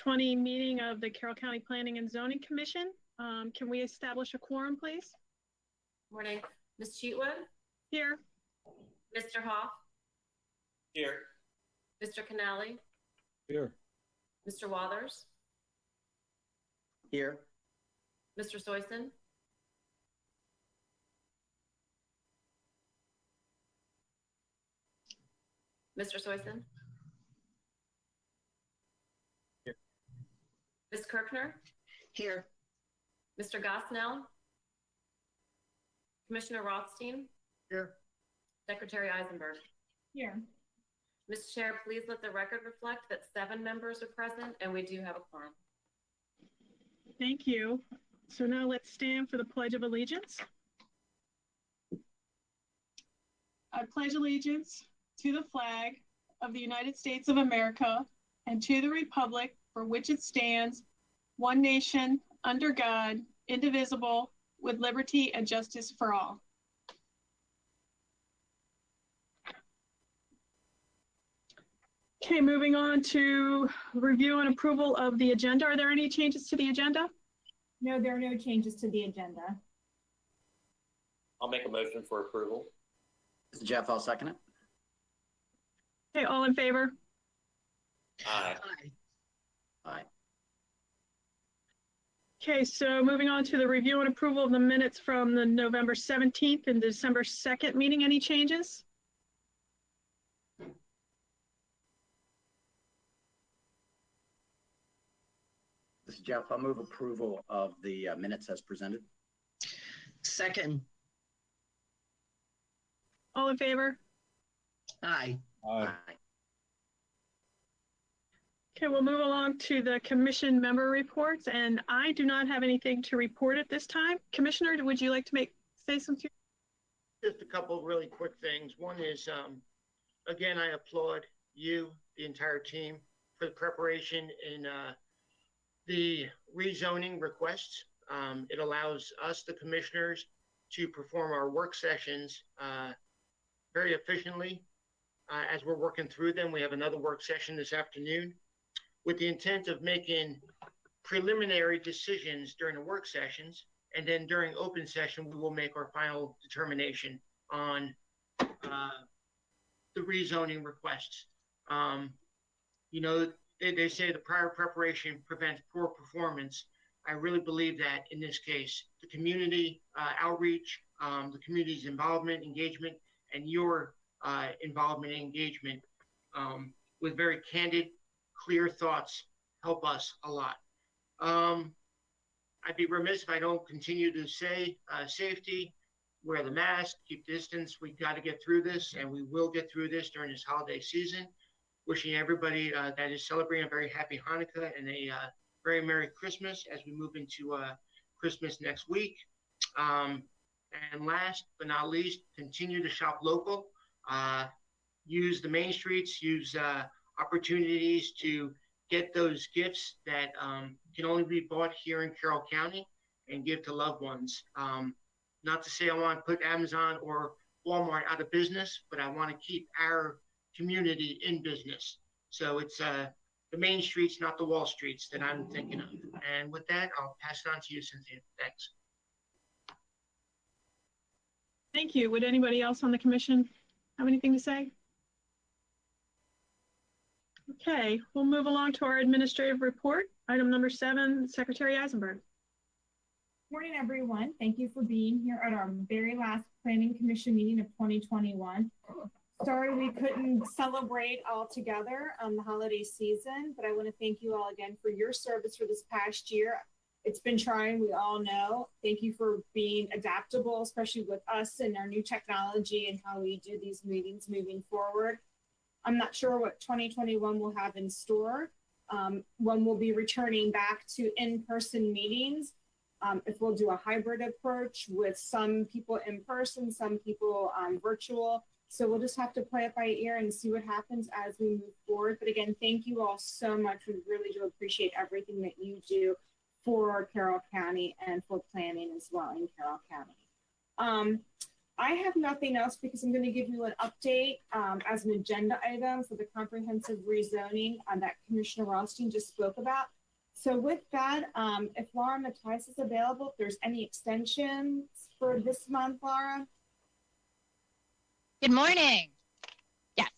2020 meeting of the Carroll County Planning and Zoning Commission. Can we establish a quorum, please? Morning. Ms. Cheatwood? Here. Mr. Hoff? Here. Mr. Canali? Here. Mr. Wathers? Here. Mr. Soyson? Mr. Soyson? Here. Ms. Kirkner? Here. Mr. Gosnell? Commissioner Rothstein? Here. Secretary Eisenberg? Here. Mr. Chair, please let the record reflect that 7 members are present and we do have a quorum. Thank you. So now let's stand for the Pledge of Allegiance. I pledge allegiance to the flag of the United States of America and to the republic for which it stands, one nation, under God, indivisible, with liberty and justice for all. Okay, moving on to review and approval of the agenda. Are there any changes to the agenda? No, there are no changes to the agenda. I'll make a motion for approval. This is Jeff. I'll second it. Okay, all in favor? Aye. Aye. Okay, so moving on to the review and approval of the minutes from the November 17th and December 2nd meeting. Any changes? This is Jeff. I'll move approval of the minutes as presented. Second. All in favor? Aye. Aye. Okay, we'll move along to the commission member reports, and I do not have anything to report at this time. Commissioner, would you like to say something? Just a couple of really quick things. One is, again, I applaud you, the entire team, for the preparation in the rezoning requests. It allows us, the commissioners, to perform our work sessions very efficiently. As we're working through them, we have another work session this afternoon with the intent of making preliminary decisions during the work sessions. And then during open session, we will make our final determination on the rezoning requests. You know, they say the prior preparation prevents poor performance. I really believe that in this case, the community outreach, the community's involvement, engagement, and your involvement and engagement with very candid, clear thoughts help us a lot. I'd be remiss if I don't continue to say safety, wear the mask, keep distance. We've got to get through this, and we will get through this during this holiday season. Wishing everybody that is celebrating a very happy Hanukkah and a very Merry Christmas as we move into Christmas next week. And last but not least, continue to shop local. Use the main streets, use opportunities to get those gifts that can only be bought here in Carroll County and give to loved ones. Not to say I want to put Amazon or Walmart out of business, but I want to keep our community in business. So it's the main streets, not the wall streets, that I'm thinking of. And with that, I'll pass it on to you, Cynthia. Thanks. Thank you. Would anybody else on the commission have anything to say? Okay, we'll move along to our administrative report. Item number 7, Secretary Eisenberg. Morning, everyone. Thank you for being here at our very last Planning Commission meeting of 2021. Sorry we couldn't celebrate all together on the holiday season, but I want to thank you all again for your service for this past year. It's been trying, we all know. Thank you for being adaptable, especially with us and our new technology and how we do these meetings moving forward. I'm not sure what 2021 will have in store. When we'll be returning back to in-person meetings, if we'll do a hybrid approach with some people in person, some people virtual. So we'll just have to play it by ear and see what happens as we move forward. But again, thank you all so much. We really do appreciate everything that you do for Carroll County and for planning as well in Carroll County. I have nothing else because I'm going to give you an update as an agenda item for the comprehensive rezoning that Commissioner Rothstein just spoke about. So with that, if Laura Matthijs is available, if there's any extensions for this month, Laura? Good morning. Yes,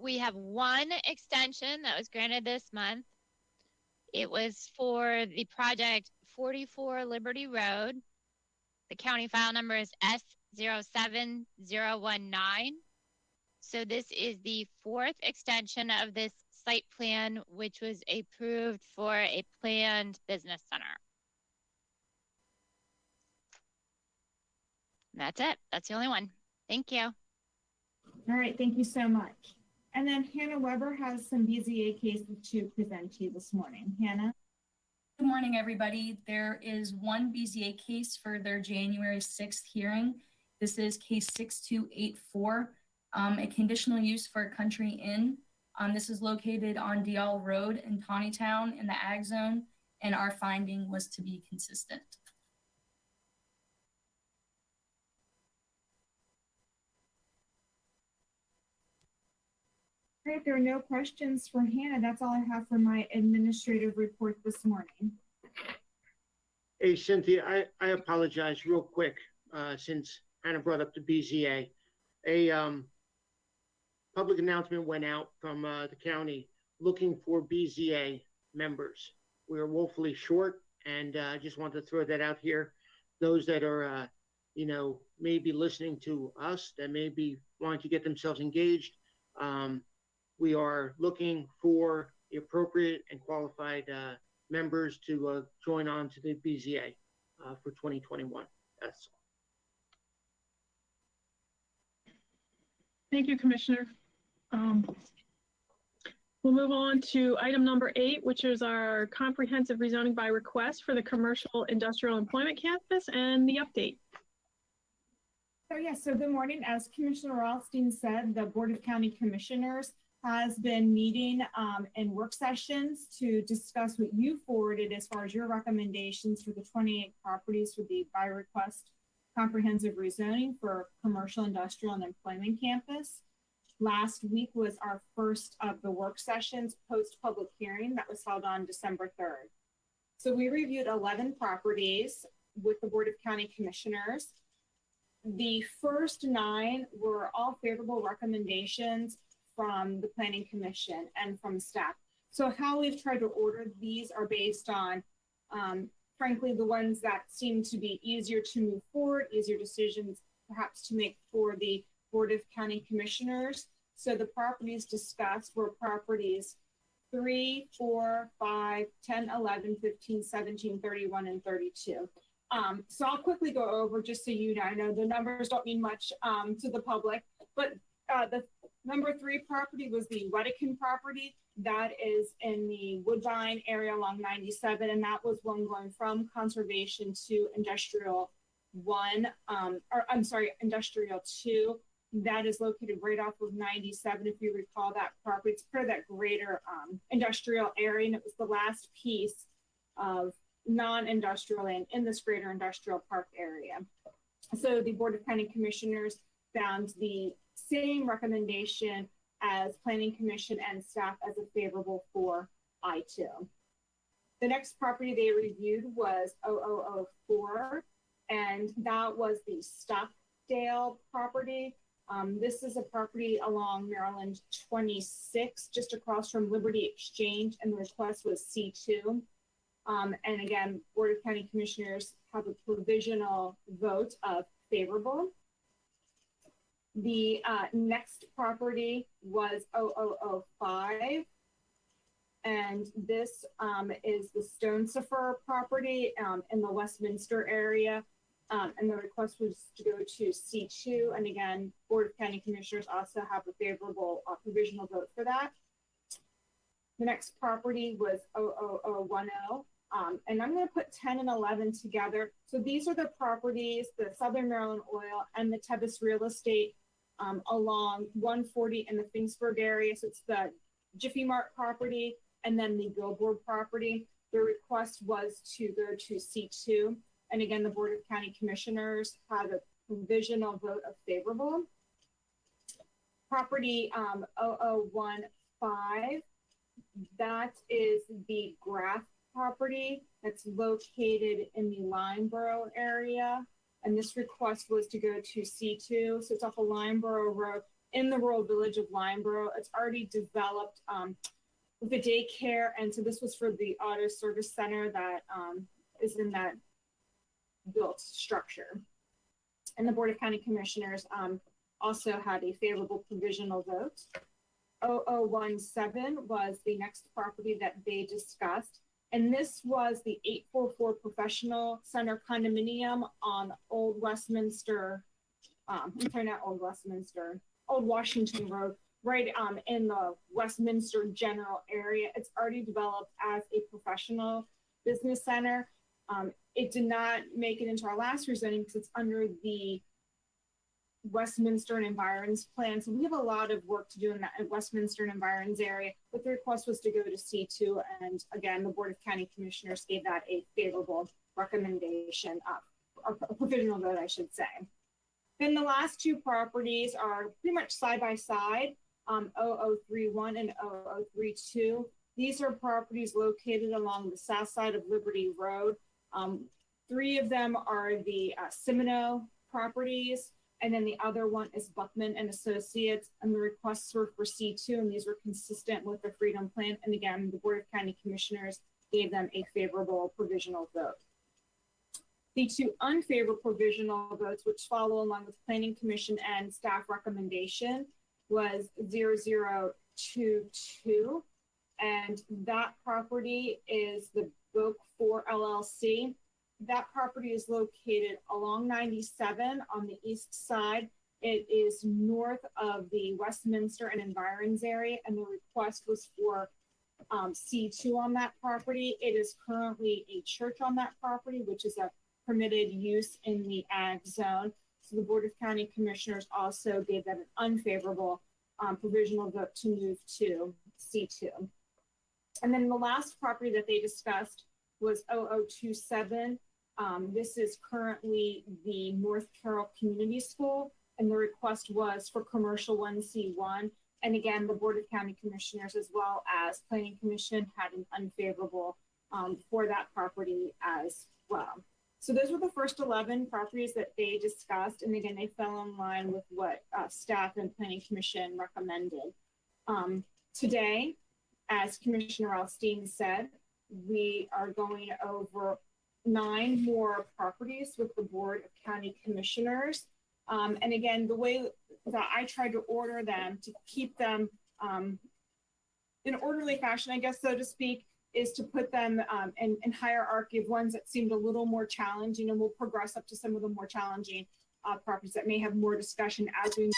we have one extension that was granted this month. It was for the project 44 Liberty Road. The county file number is S07019. So this is the fourth extension of this site plan, which was approved for a planned business center. And that's it. That's the only one. Thank you. All right, thank you so much. And then Hannah Weber has some BZA cases to present to you this morning. Hannah? Good morning, everybody. There is one BZA case for their January 6th hearing. This is case 6284, a conditional use for a country inn. This is located on Dial Road in Tawnytown in the Ag Zone, and our finding was to be consistent. All right, there are no questions for Hannah. That's all I have for my administrative report this morning. Hey, Cynthia, I apologize real quick, since Hannah brought up the BZA. A public announcement went out from the county looking for BZA members. We are woefully short, and I just wanted to throw that out here. Those that are, maybe listening to us, that may be wanting to get themselves engaged, we are looking for the appropriate and qualified members to join on to the BZA for 2021. That's all. Thank you, Commissioner. We'll move on to item number 8, which is our comprehensive rezoning by request for the commercial industrial employment campus and the update. So good morning. As Commissioner Rothstein said, the Board of County Commissioners has been meeting in work sessions to discuss what you forwarded as far as your recommendations for the 28 properties for the by request comprehensive rezoning for commercial, industrial, and employment campus. Last week was our first of the work sessions post public hearing that was held on December 3rd. So we reviewed 11 properties with the Board of County Commissioners. The first 9 were all favorable recommendations from the Planning Commission and from staff. So how we've tried to order these are based on, frankly, the ones that seem to be easier to move forward, easier decisions perhaps to make for the Board of County Commissioners. So the properties discussed were properties 3, 4, 5, 10, 11, 15, 17, 31, and 32. So I'll quickly go over just so you know. I know the numbers don't mean much to the public, but the number 3 property was the Wedekind property. That is in the Woodbine area along 97, and that was one going from conservation to industrial 1, industrial 2. That is located right off of 97. If you recall that property, it's part of that greater industrial area, and it was the last piece of non-industrial land in this greater industrial park area. So the Board of County Commissioners found the same recommendation as Planning Commission and staff as a favorable for I2. The next property they reviewed was 0004, and that was the Stockdale property. This is a property along Maryland 26, just across from Liberty Exchange, and the request was C2. And again, Board of County Commissioners have a provisional vote of favorable. The next property was 0005, and this is the Stonesifer property in the Westminster area, and the request was to go to C2, and again, Board of County Commissioners also have a favorable provisional vote for that. The next property was 00010. And I'm going to put 10 and 11 together. So these are the properties, the Southern Maryland Oil and the Tevis Real Estate along 140 in the Finksburg area. So it's the Jiffy Mart property and then the Billboard property. The request was to go to C2. And again, the Board of County Commissioners had a provisional vote of favorable. Property 0015, that is the Graff property that's located in the Lineborough area. And this request was to go to C2. So it's off of Lineborough Road in the rural village of Lineborough. It's already developed with a daycare. And so this was for the auto service center that is in that built structure. And the Board of County Commissioners also had a favorable provisional vote. 0017 was the next property that they discussed. And this was the 844 Professional Center condominium on Old Westminster, Old Washington Road, right in the Westminster general area. It's already developed as a professional business center. It did not make it into our last rezoning because it's under the Westminster and Environs plan. So we have a lot of work to do in that Westminster and Environs area, but the request was to go to C2. And again, the Board of County Commissioners gave that a favorable recommendation, or a provisional vote, I should say. Then the last two properties are pretty much side by side, 0031 and 0032. These are properties located along the south side of Liberty Road. Three of them are the Semino properties, and then the other one is Buckman and Associates, and the requests were for C2, and these were consistent with the Freedom Plan. And again, the Board of County Commissioners gave them a favorable provisional vote. The two unfavorable provisional votes, which follow along with Planning Commission and staff recommendation, was 0022, and that property is the Boak 4 LLC. That property is located along 97 on the east side. It is north of the Westminster and Environs area, and the request was for C2 on that property. It is currently a church on that property, which is a permitted use in the ag zone. So the Board of County Commissioners also gave that an unfavorable provisional vote to move to C2. And then the last property that they discussed was 0027. This is currently the North Carroll Community School, and the request was for commercial 1C1. And again, the Board of County Commissioners as well as Planning Commission had an unfavorable for that property as well. So those were the first 11 properties that they discussed. And again, they fell in line with what staff and Planning Commission recommended. Today, as Commissioner Alstein said, we are going over 9 more properties with the Board of County Commissioners. And again, the way that I tried to order them to keep them in orderly fashion, I guess, so to speak, is to put them in hierarchy of ones that seemed a little more challenging, and we'll progress up to some of the more challenging properties that may have more discussion as we move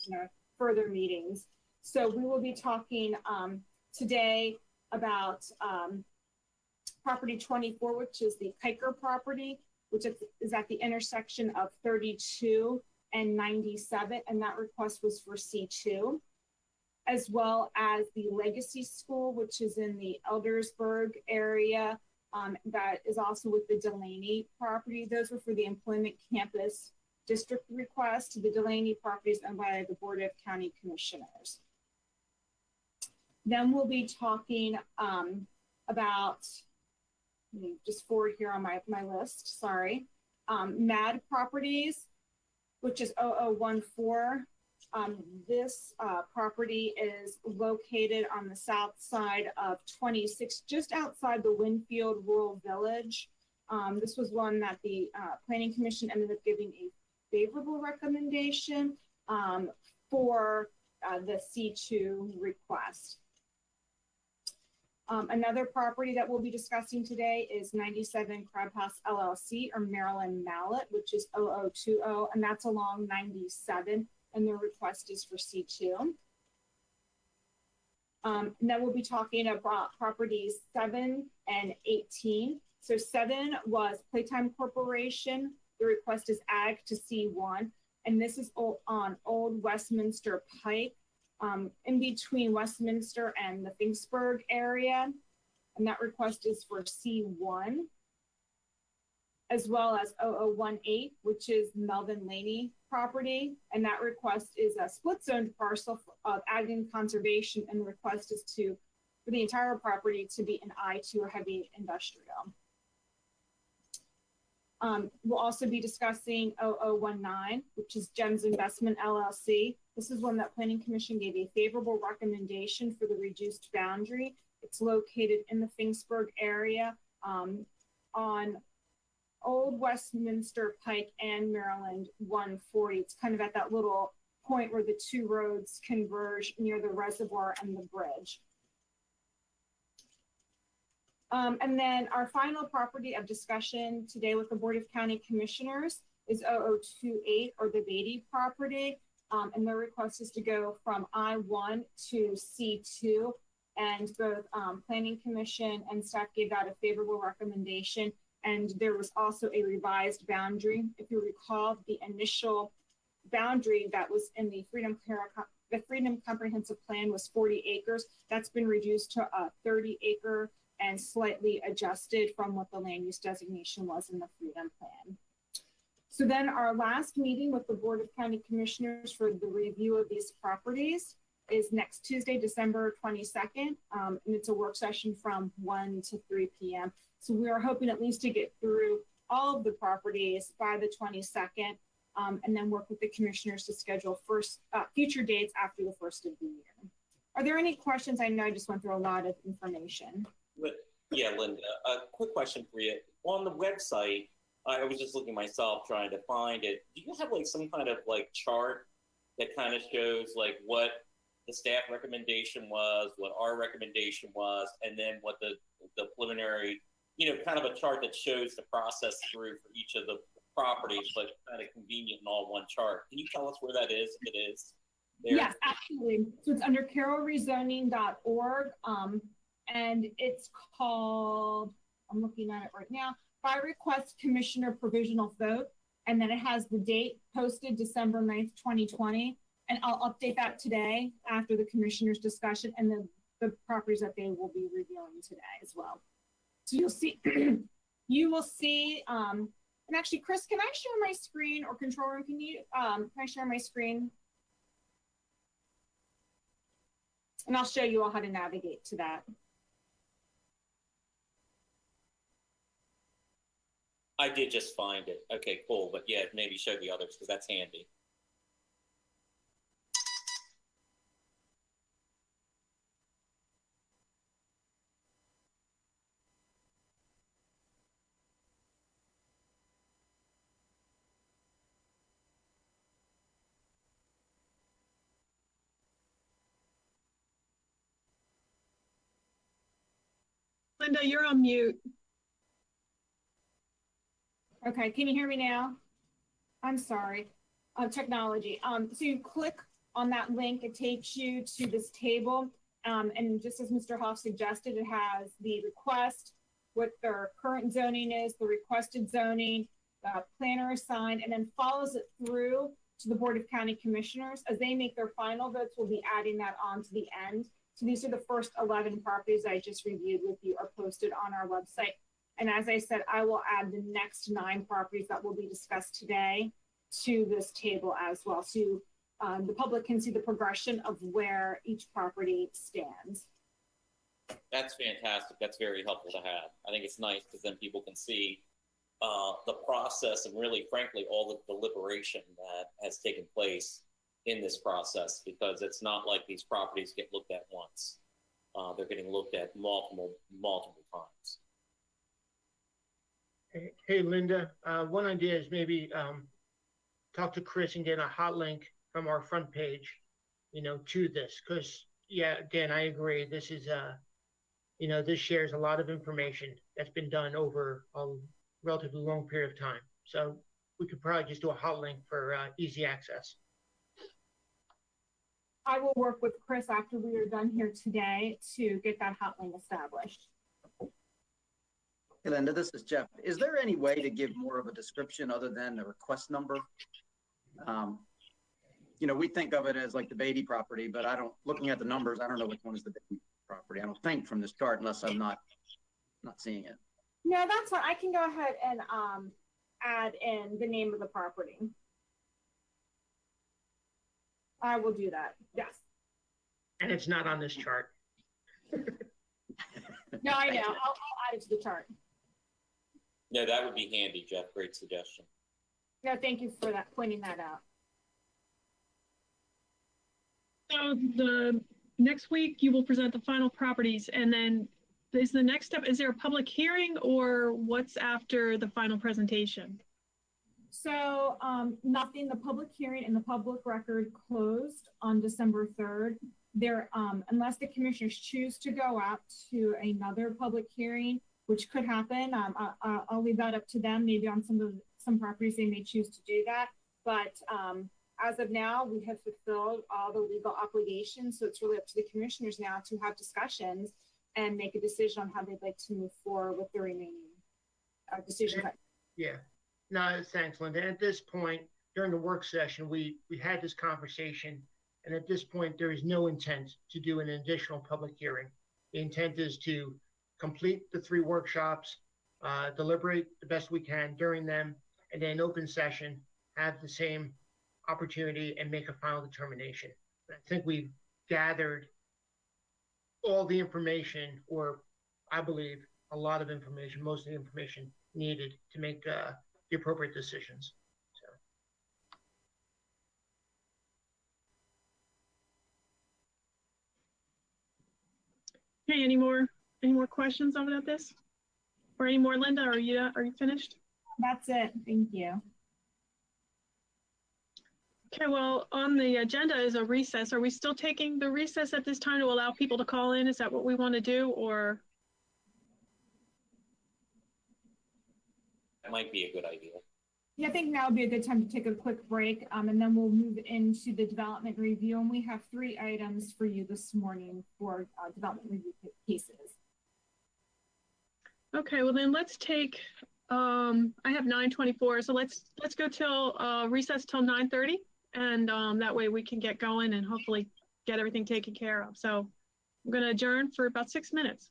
to further meetings. So we will be talking today about property 24, which is the Kiker property, which is at the intersection of 32 and 97, and that request was for C2, as well as the Legacy School, which is in the Eldersburg area, that is also with the Delaney property. Those were for the Employment Campus District request. The Delaney properties owned by the Board of County Commissioners. Then we'll be talking about, just forward here on my list, sorry. MAD properties, which is 0014. This property is located on the south side of 26, just outside the Winfield Rural Village. This was one that the Planning Commission ended up giving a favorable recommendation for the C2 request. Another property that we'll be discussing today is 97 Crab House LLC, or Maryland Mallet, which is 0020, and that's along 97, and the request is for C2. And then we'll be talking about properties 7 and 18. So 7 was Playtime Corporation. The request is Ag to C1, and this is on Old Westminster Pike, in between Westminster and the Finksburg area, and that request is for C1. as well as 0018, which is Melvin Laney property. And that request is a split zoned parcel of ag and conservation, and the request is for the entire property to be an I2 or heavy industrial. We'll also be discussing 0019, which is Gems Investment LLC. This is one that Planning Commission gave a favorable recommendation for the reduced boundary. It's located in the Finksburg area on Old Westminster Pike and Maryland 140. It's kind of at that little point where the two roads converge near the reservoir and the bridge. And then our final property of discussion today with the Board of County Commissioners is 0028, or the Beatty property. And their request is to go from I1 to C2. And both Planning Commission and staff gave out a favorable recommendation. And there was also a revised boundary. If you recall, the initial boundary that was in the Freedom Comprehensive Plan was 40 acres. That's been reduced to a 30-acre and slightly adjusted from what the land use designation was in the Freedom Plan. So then our last meeting with the Board of County Commissioners for the review of these properties is next Tuesday, December 22nd. And it's a work session from 1 to 3 p.m. So we are hoping at least to get through all of the properties by the 22nd, and then work with the commissioners to schedule future dates after the first of the year. Are there any questions? I know I just went through a lot of information. Yeah, Linda, a quick question for you. On the website, I was just looking myself trying to find it. Do you have like some kind of like chart that kind of shows like what the staff recommendation was, what our recommendation was, and then what the preliminary, kind of a chart that shows the process through for each of the properties, but kind of convenient in all one chart? Can you tell us where that is, if it is there? Yes, absolutely. So it's under carrollrezoning.org. And it's called, I'm looking at it right now, by request Commissioner Provisional Vote. And then it has the date posted December 9th, 2020. And I'll update that today after the commissioners' discussion and the properties that they will be reviewing today as well. So you'll see, you will see, and actually, Chris, can I share my screen, or control room, can I share my screen? And I'll show you all how to navigate to that. I did just find it. Okay, cool. But yeah, maybe show the others because that's handy. Linda, you're on mute. Okay, can you hear me now? I'm sorry, technology. So you click on that link, it takes you to this table. And just as Mr. Hoff suggested, it has the request, what their current zoning is, the requested zoning, the planner assigned, and then follows it through to the Board of County Commissioners. As they make their final votes, we'll be adding that on to the end. So these are the first 11 properties I just reviewed with you are posted on our website. And as I said, I will add the next 9 properties that will be discussed today to this table as well. So the public can see the progression of where each property stands. That's fantastic. That's very helpful to have. I think it's nice because then people can see the process and really, frankly, all the deliberation that has taken place in this process, because it's not like these properties get looked at once. They're getting looked at multiple times. Hey, Linda, one idea is maybe talk to Chris and get a hot link from our front page, to this. Because, yeah, again, I agree. This is, this shares a lot of information that's been done over a relatively long period of time. So we could probably just do a hot link for easy access. I will work with Chris after we are done here today to get that hot link established. Hey, Linda, this is Jeff. Is there any way to give more of a description other than the request number? We think of it as like the Beatty property, but looking at the numbers, I don't know which one is the Beatty property. I don't think from this chart unless I'm not seeing it. No, that's fine. I can go ahead and add in the name of the property. I will do that. Yes. And it's not on this chart. No, I know. I'll add it to the chart. No, that would be handy, Jeff. Great suggestion. No, thank you for that, pointing that out. So the next week you will present the final properties, and then is the next step, is there a public hearing or what's after the final presentation? So, nothing, the public hearing and the public record closed on December 3rd. There, unless the commissioners choose to go out to another public hearing, which could happen, I'll leave that up to them. Maybe on some properties they may choose to do that. But as of now, we have fulfilled all the legal obligations. So it's really up to the commissioners now to have discussions and make a decision on how they'd like to move forward with the remaining decisions. Yeah. No, thanks, Linda. At this point, during the work session, we had this conversation, and at this point, there is no intent to do an additional public hearing. The intent is to complete the 3 workshops, deliberate the best we can during them, and then open session, have the same opportunity and make a final determination. I think we've gathered all the information, or I believe a lot of information, most of the information needed to make the appropriate decisions. So. Okay, any more questions about this? Or any more, Linda? Are you finished? That's it. Thank you. Okay, well, on the agenda is a recess. Are we still taking the recess at this time to allow people to call in? Is that what we want to do, or? That might be a good idea. Yeah, I think now would be a good time to take a quick break, and then we'll move into the development review. And we have 3 items for you this morning for development review cases. Okay, well then let's take, I have 9:24, so let's go till recess till 9:30, and that way we can get going and hopefully get everything taken care of. So I'm going to adjourn for about 6 minutes.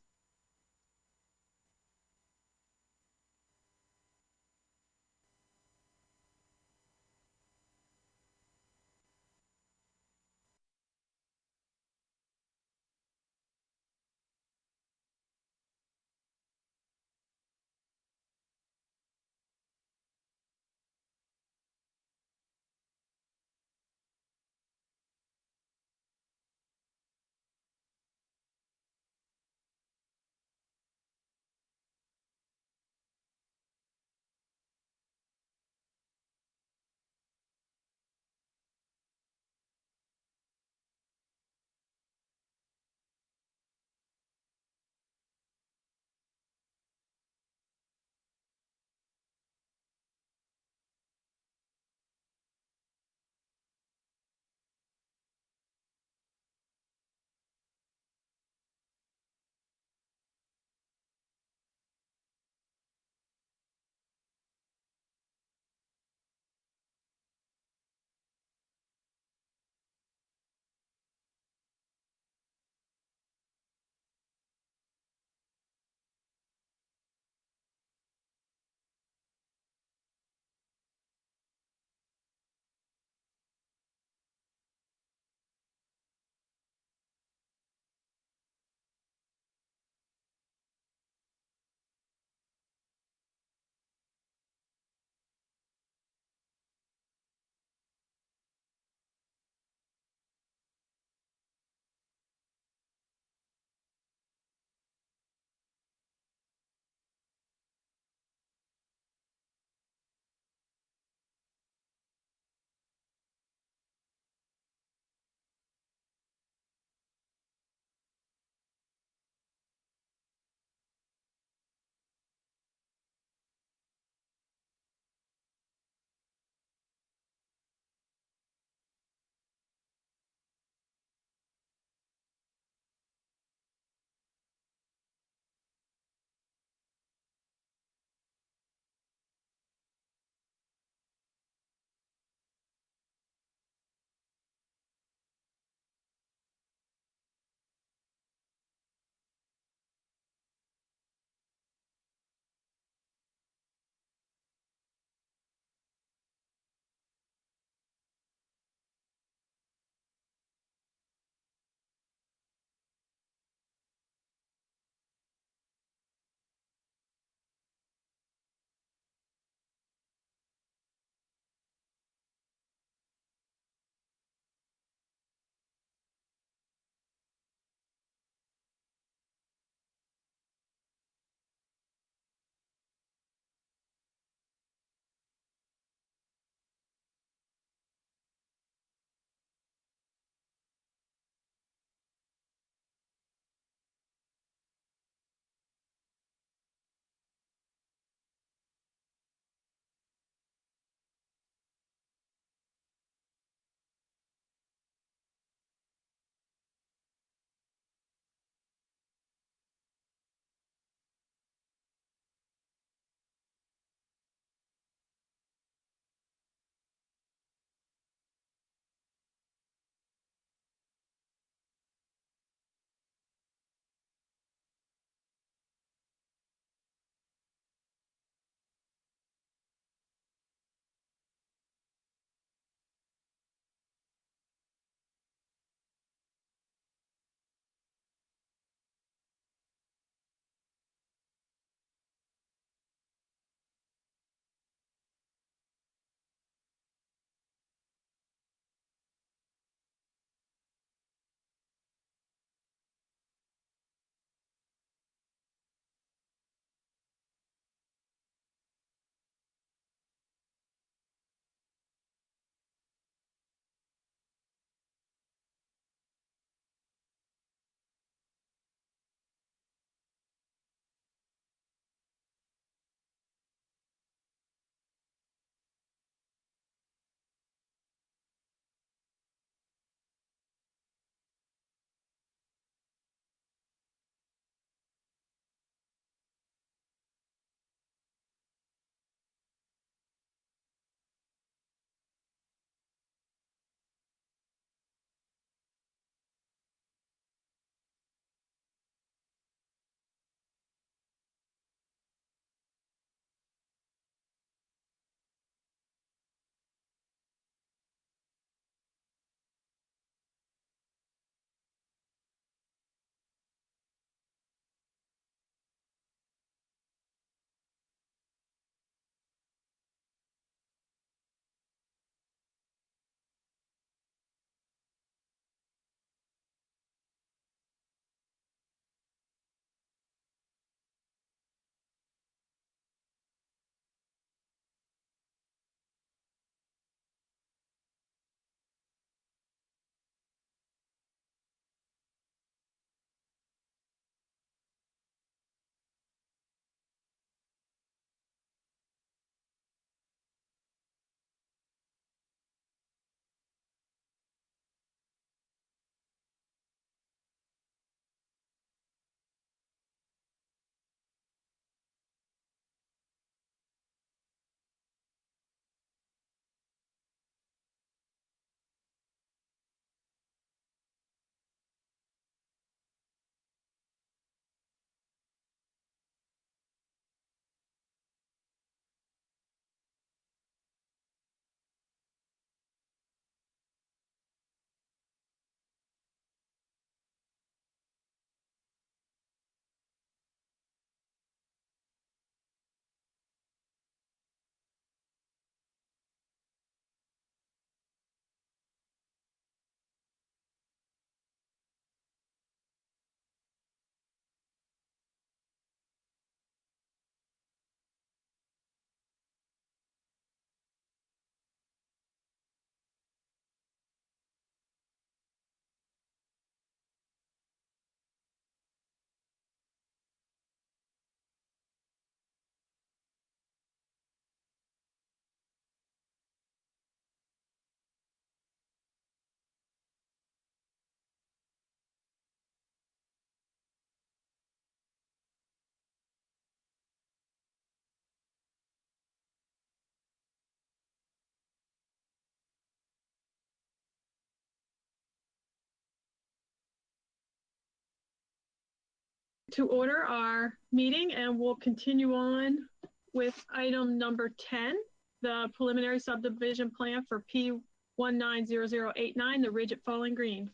To order our meeting, and we'll continue on with item number 10, the preliminary subdivision plan for P190089, the Ridge at Falling Green.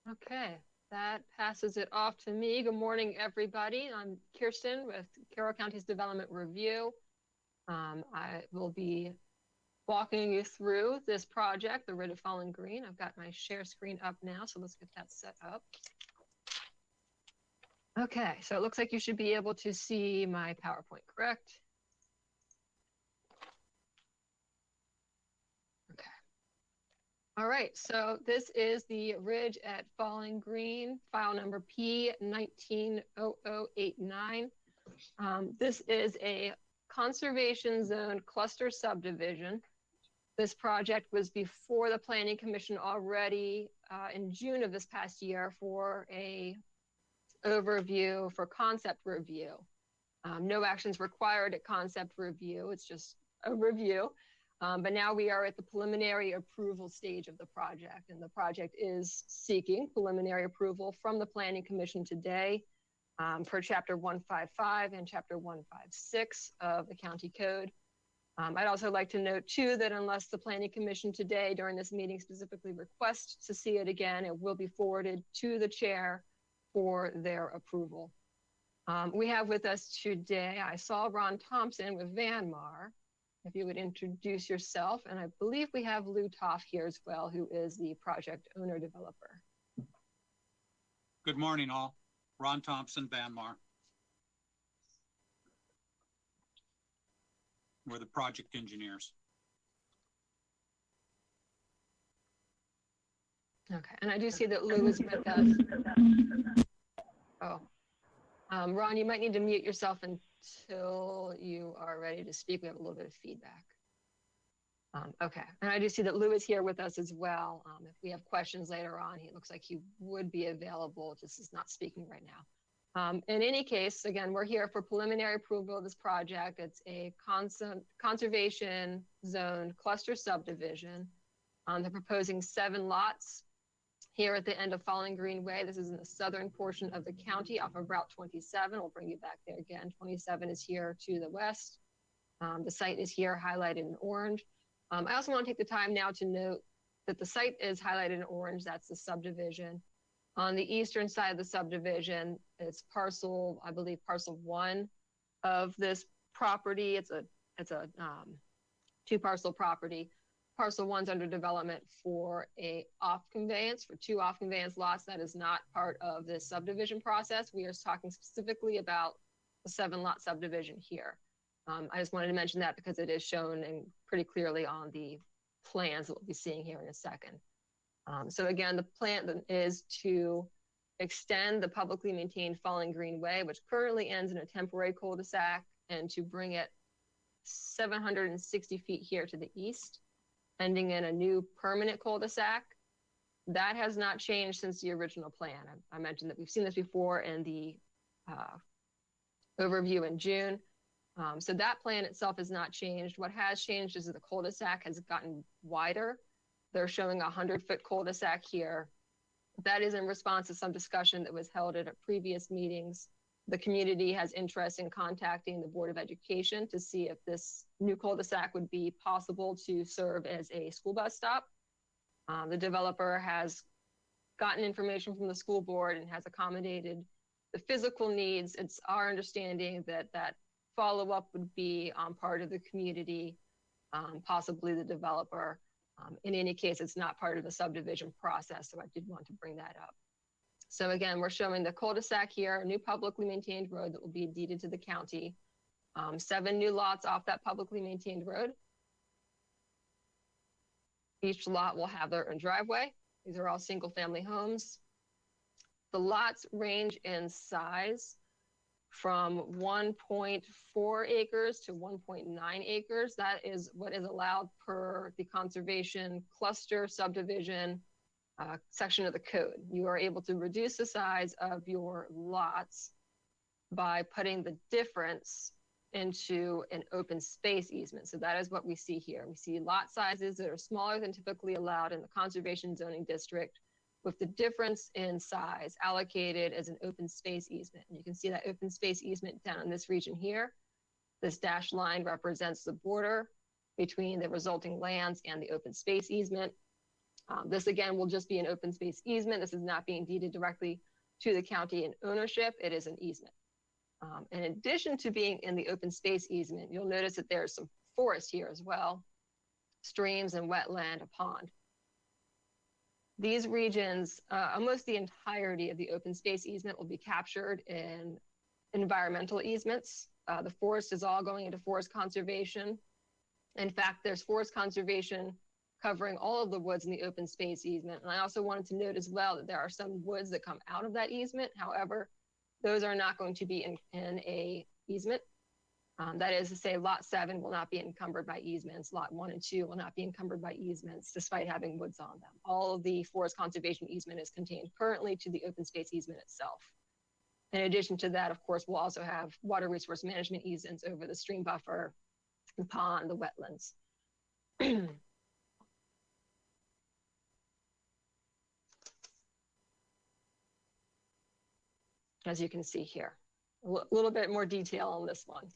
Okay, that passes it off to me. Good morning, everybody. I'm Kirsten with Carroll County's Development Review. I will be walking you through this project, the Ridge at Falling Green. I've got my share screen up now, so let's get that set up. Okay, so it looks like you should be able to see my PowerPoint, correct? Okay. All right, so this is the Ridge at Falling Green, file number P190089. This is a conservation zone cluster subdivision. This project was before the Planning Commission already in June of this past year for a overview for concept review. No actions required at concept review, it's just a review. But now we are at the preliminary approval stage of the project, and the project is seeking preliminary approval from the Planning Commission today for Chapter 155 and Chapter 156 of the County Code. I'd also like to note too that unless the Planning Commission today during this meeting specifically requests to see it again, it will be forwarded to the chair for their approval. We have with us today, I saw Ron Thompson with Vanmar. If you would introduce yourself, and I believe we have Lou Toff here as well, who is the project owner developer. Good morning, all. Ron Thompson, Vanmar. We're the project engineers. Okay, and I do see that Lou is with us. Oh, Ron, you might need to mute yourself until you are ready to speak. We have a little bit of feedback. Okay, and I do see that Lou is here with us as well. If we have questions later on, he looks like he would be available, just is not speaking right now. In any case, again, we're here for preliminary approval of this project. It's a conservation zone cluster subdivision. They're proposing 7 lots here at the end of Falling Green Way. This is in the southern portion of the county off of Route 27. We'll bring you back there again. 27 is here to the west. The site is here highlighted in orange. I also want to take the time now to note that the site is highlighted in orange. That's the subdivision. On the eastern side of the subdivision, it's parcel, I believe parcel 1 of this property. It's a 2-parcel property. Parcel 1's under development for a off conveyance, for 2 off conveyance lots. That is not part of this subdivision process. We are talking specifically about the 7-lot subdivision here. I just wanted to mention that because it is shown and pretty clearly on the plans that we'll be seeing here in a second. So again, the plan is to extend the publicly maintained Falling Green Way, which currently ends in a temporary cul-de-sac, and to bring it 760 feet here to the east, ending in a new permanent cul-de-sac. That has not changed since the original plan. I mentioned that we've seen this before in the overview in June. So that plan itself has not changed. What has changed is that the cul-de-sac has gotten wider. They're showing a 100-foot cul-de-sac here. That is in response to some discussion that was held at previous meetings. The community has interest in contacting the Board of Education to see if this new cul-de-sac would be possible to serve as a school bus stop. The developer has gotten information from the school board and has accommodated the physical needs. It's our understanding that that follow-up would be on part of the community, possibly the developer. In any case, it's not part of the subdivision process, so I did want to bring that up. So again, we're showing the cul-de-sac here, a new publicly maintained road that will be deeded to the county. 7 new lots off that publicly maintained road. Each lot will have their own driveway. These are all single-family homes. The lots range in size from 1.4 acres to 1.9 acres. That is what is allowed per the conservation cluster subdivision section of the code. You are able to reduce the size of your lots by putting the difference into an open space easement. So that is what we see here. We see lot sizes that are smaller than typically allowed in the conservation zoning district, with the difference in size allocated as an open space easement. And you can see that open space easement down in this region here. This dashed line represents the border between the resulting lands and the open space easement. This again will just be an open space easement. This is not being deeded directly to the county in ownership. It is an easement. In addition to being in the open space easement, you'll notice that there's some forest here as well, streams and wetland, a pond. These regions, almost the entirety of the open space easement will be captured in environmental easements. The forest is all going into forest conservation. In fact, there's forest conservation covering all of the woods in the open space easement. And I also wanted to note as well that there are some woods that come out of that easement. However, those are not going to be in a easement. That is to say, lot 7 will not be encumbered by easements. Lot 1 and 2 will not be encumbered by easements, despite having woods on them. All of the forest conservation easement is contained currently to the open space easement itself. In addition to that, of course, we'll also have water resource management easements over the stream buffer, the pond, the wetlands. As you can see here, a little bit more detail on this one.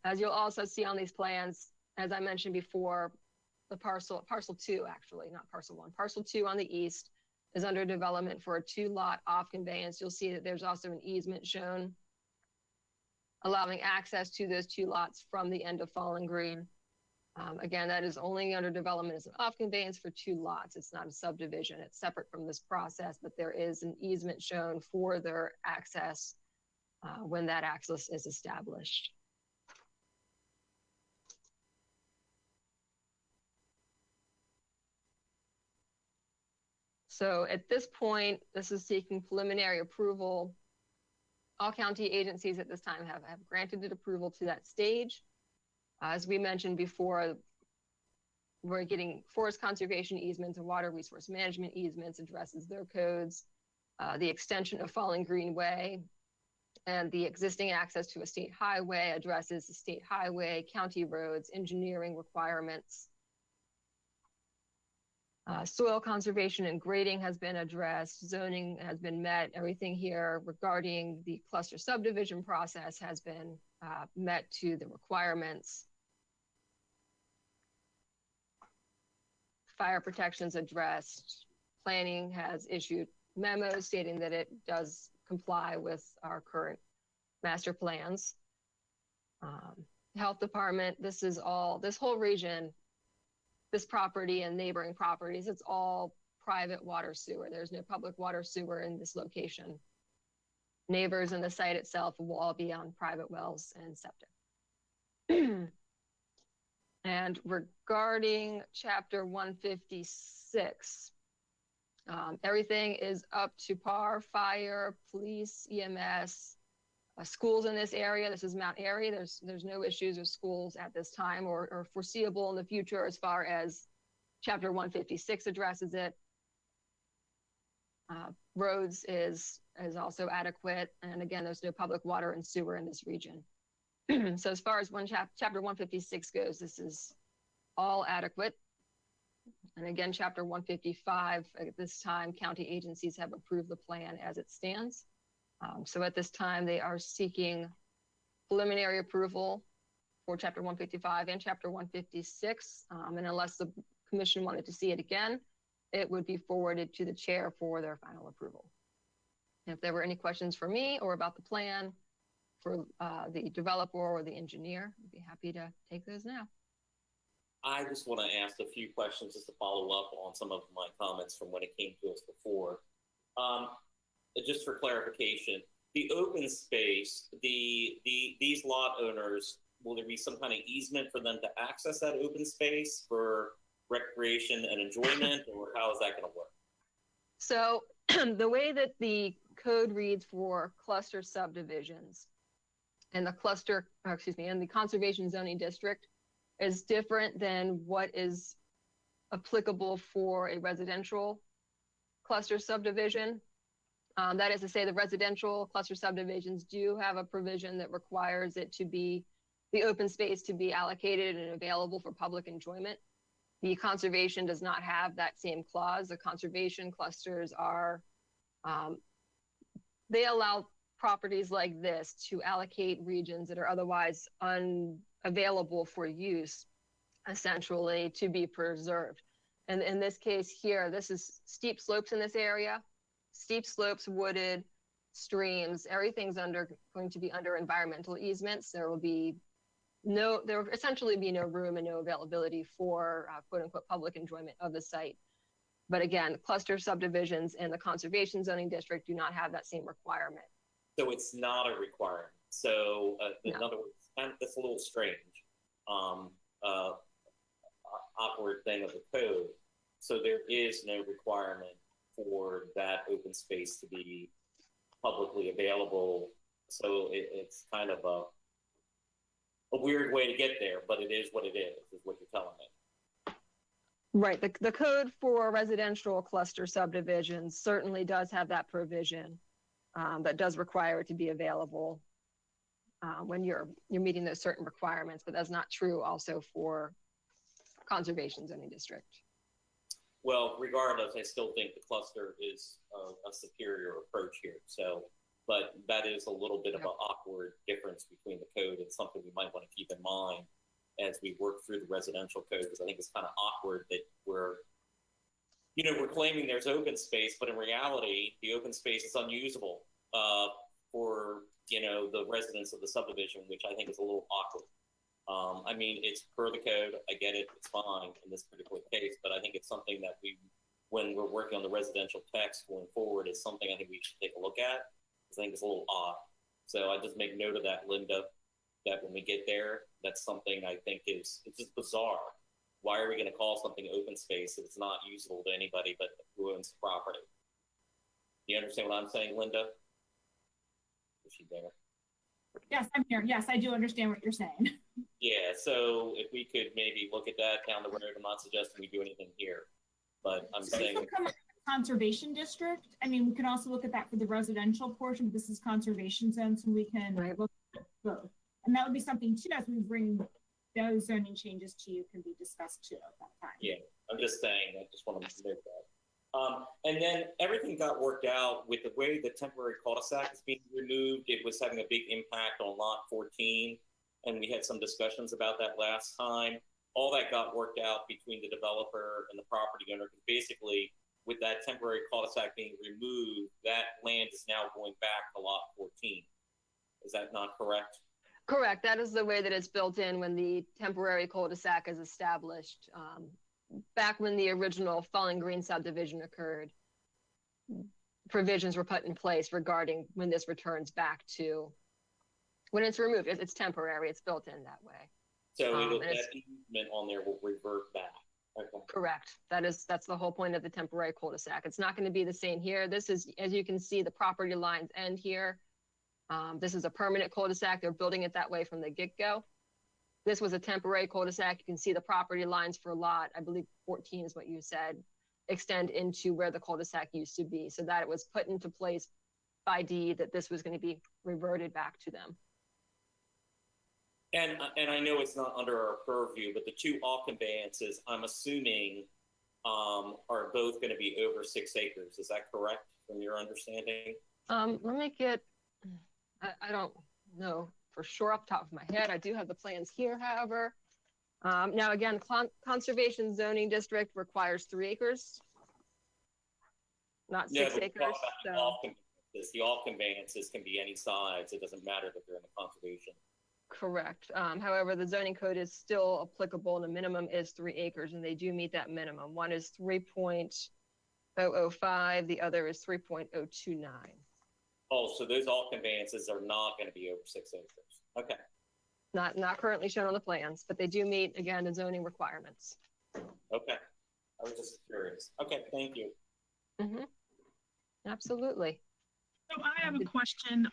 As you'll also see on these plans, as I mentioned before, the parcel 2 actually, not parcel 1, parcel 2 on the east is under development for a 2-lot off conveyance. You'll see that there's also an easement shown allowing access to those 2 lots from the end of Fallen Green. Again, that is only under development as an off conveyance for 2 lots. It's not a subdivision. It's separate from this process, but there is an easement shown for their access when that access is established. So at this point, this is seeking preliminary approval. All county agencies at this time have granted approval to that stage. As we mentioned before, we're getting forest conservation easements and water resource management easements, addresses their codes, the extension of Fallen Green Way, and the existing access to a state highway addresses the state highway, county roads, engineering requirements. Soil conservation and grading has been addressed, zoning has been met, everything here regarding the cluster subdivision process has been met to the requirements. Fire protection's addressed. Planning has issued memos stating that it does comply with our current master plans. Health department, this whole region, this property and neighboring properties, it's all private water sewer. There's no public water sewer in this location. Neighbors and the site itself will all be on private wells and septic. And regarding chapter 156, everything is up to par: fire, police, EMS, schools in this area. This is Mount Airy. There's no issues with schools at this time or foreseeable in the future as far as chapter 156 addresses it. Roads is also adequate. And again, there's no public water and sewer in this region. So as far as chapter 156 goes, this is all adequate. And again, chapter 155, at this time, county agencies have approved the plan as it stands. So at this time, they are seeking preliminary approval for chapter 155 and chapter 156. And unless the commission wanted to see it again, it would be forwarded to the chair for their final approval. If there were any questions for me or about the plan for the developer or the engineer, I'd be happy to take those now. I just want to ask a few questions just to follow up on some of my comments from when it came to us before. Just for clarification, the open space, these lot owners, will there be some kind of easement for them to access that open space for recreation and enjoyment, or how is that going to work? So the way that the code reads for cluster subdivisions and the conservation zoning district is different than what is applicable for a residential cluster subdivision. That is to say, the residential cluster subdivisions do have a provision that requires it to be the open space to be allocated and available for public enjoyment. The conservation does not have that same clause. The conservation clusters are, they allow properties like this to allocate regions that are otherwise unavailable for use, essentially, to be preserved. And in this case here, this is steep slopes in this area, steep slopes, wooded, streams, everything's going to be under environmental easements. There will essentially be no room and no availability for quote unquote public enjoyment of the site. But again, cluster subdivisions and the conservation zoning district do not have that same requirement. So it's not a requirement. So in No. other words, that's a little strange, awkward thing of the code. So there is no requirement for that open space to be publicly available. So it's kind of a weird way to get there, but it is what it is what you're telling me. Right. The code for residential cluster subdivisions certainly does have that provision that does require it to be available when you're meeting those certain requirements, but that's not true also for conservation zoning district. Well, regardless, I still think the cluster is a superior approach here. So, but that is a little bit of an awkward difference between the code. It's something we might want to keep in mind as we work through the residential code, because I think it's kind of awkward that we're claiming there's open space, but in reality, the open space is unusable for, the residents of the subdivision, which I think is a little awkward. I mean, it's per the code. I get it. It's fine in this particular case, but I think it's something that when we're working on the residential text going forward, is something I think we should take a look at, because I think it's a little odd. So I just make note of that, Linda, that when we get there, that's something I think it's just bizarre. Why are we going to call something open space if it's not usable to anybody but who owns the property? You understand what I'm saying, Linda? Is she there? Yes, I'm here. Yes, I do understand what you're saying. Yeah, so if we could maybe look at that down the road, I'm not suggesting we do anything here, but I'm So saying, this will come under the conservation district. I mean, we can also look at that for the residential portion. This is conservation zone, so we can Right. look at both. And that would be something too, as we bring those zoning changes to you, can be discussed too at that time. yeah, I'm just saying, I just want to note that. And then everything got worked out with the way the temporary cul-de-sac is being removed. It was having a big impact on lot 14. And we had some discussions about that last time. All that got worked out between the developer and the property owner. Because basically, with that temporary cul-de-sac being removed, that land is now going back to lot 14. Is that not correct? Correct. That is the way that it's built in when the temporary cul-de-sac is established. Back when the original Fallen Green subdivision occurred, provisions were put in place regarding when this returns back to, when it's removed. It's temporary. It's built in that way. So and that easement on there will revert back. Okay. Correct. That's the whole point of the temporary cul-de-sac. It's not going to be the same here. This is, as you can see, the property lines end here. This is a permanent cul-de-sac. They're building it that way from the get-go. This was a temporary cul-de-sac. You can see the property lines for lot, I believe 14 is what you said, extend into where the cul-de-sac used to be, so that it was put into place by deed that this was going to be reverted back to them. And I know it's not under our purview, but the two off conveyances, I'm assuming, are both going to be over 6 acres. Is that correct from your understanding? Let me get, I don't know for sure off the top of my head. I do have the plans here, however. Now again, conservation zoning district requires 3 acres, not 6 but acres. the off conveyances. The off conveyances can be any size. It doesn't matter that they're in the conservation. Correct. However, the zoning code is still applicable, and the minimum is 3 acres, and they do meet that minimum. One is 3.005, the other is 3.029. Oh, so those off conveyances are not going to be over 6 acres. Okay. Not currently shown on the plans, but they do meet, again, the zoning requirements. Okay. I was just curious. Okay, thank you. Mm-hmm. Absolutely. So I have a question.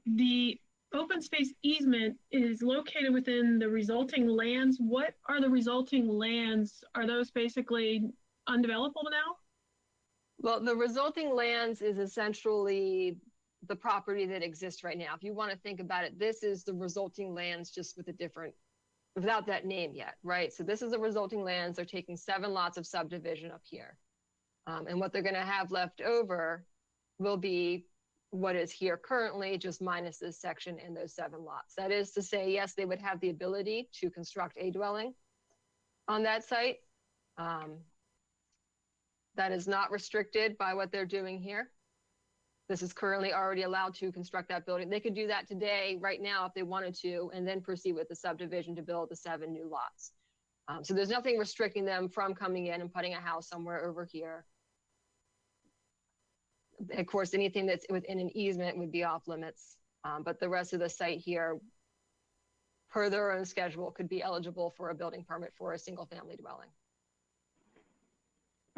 The open space easement is located within the resulting lands. What are the resulting lands? Are those basically undevelopable now? Well, the resulting lands is essentially the property that exists right now. If you want to think about it, this is the resulting lands just with a different without that name yet, right? So this is the resulting lands. They're taking 7 lots of subdivision up here. And what they're going to have left over will be what is here currently, just minus this section and those 7 lots. That is to say, yes, they would have the ability to construct a dwelling on that site. That is not restricted by what they're doing here. This is currently already allowed to construct that building. They could do that today, right now, if they wanted to, and then proceed with the subdivision to build the 7 new lots. So there's nothing restricting them from coming in and putting a house somewhere over here. Of course, anything that's within an easement would be off limits, but the rest of the site here, per their own schedule, could be eligible for a building permit for a single family dwelling.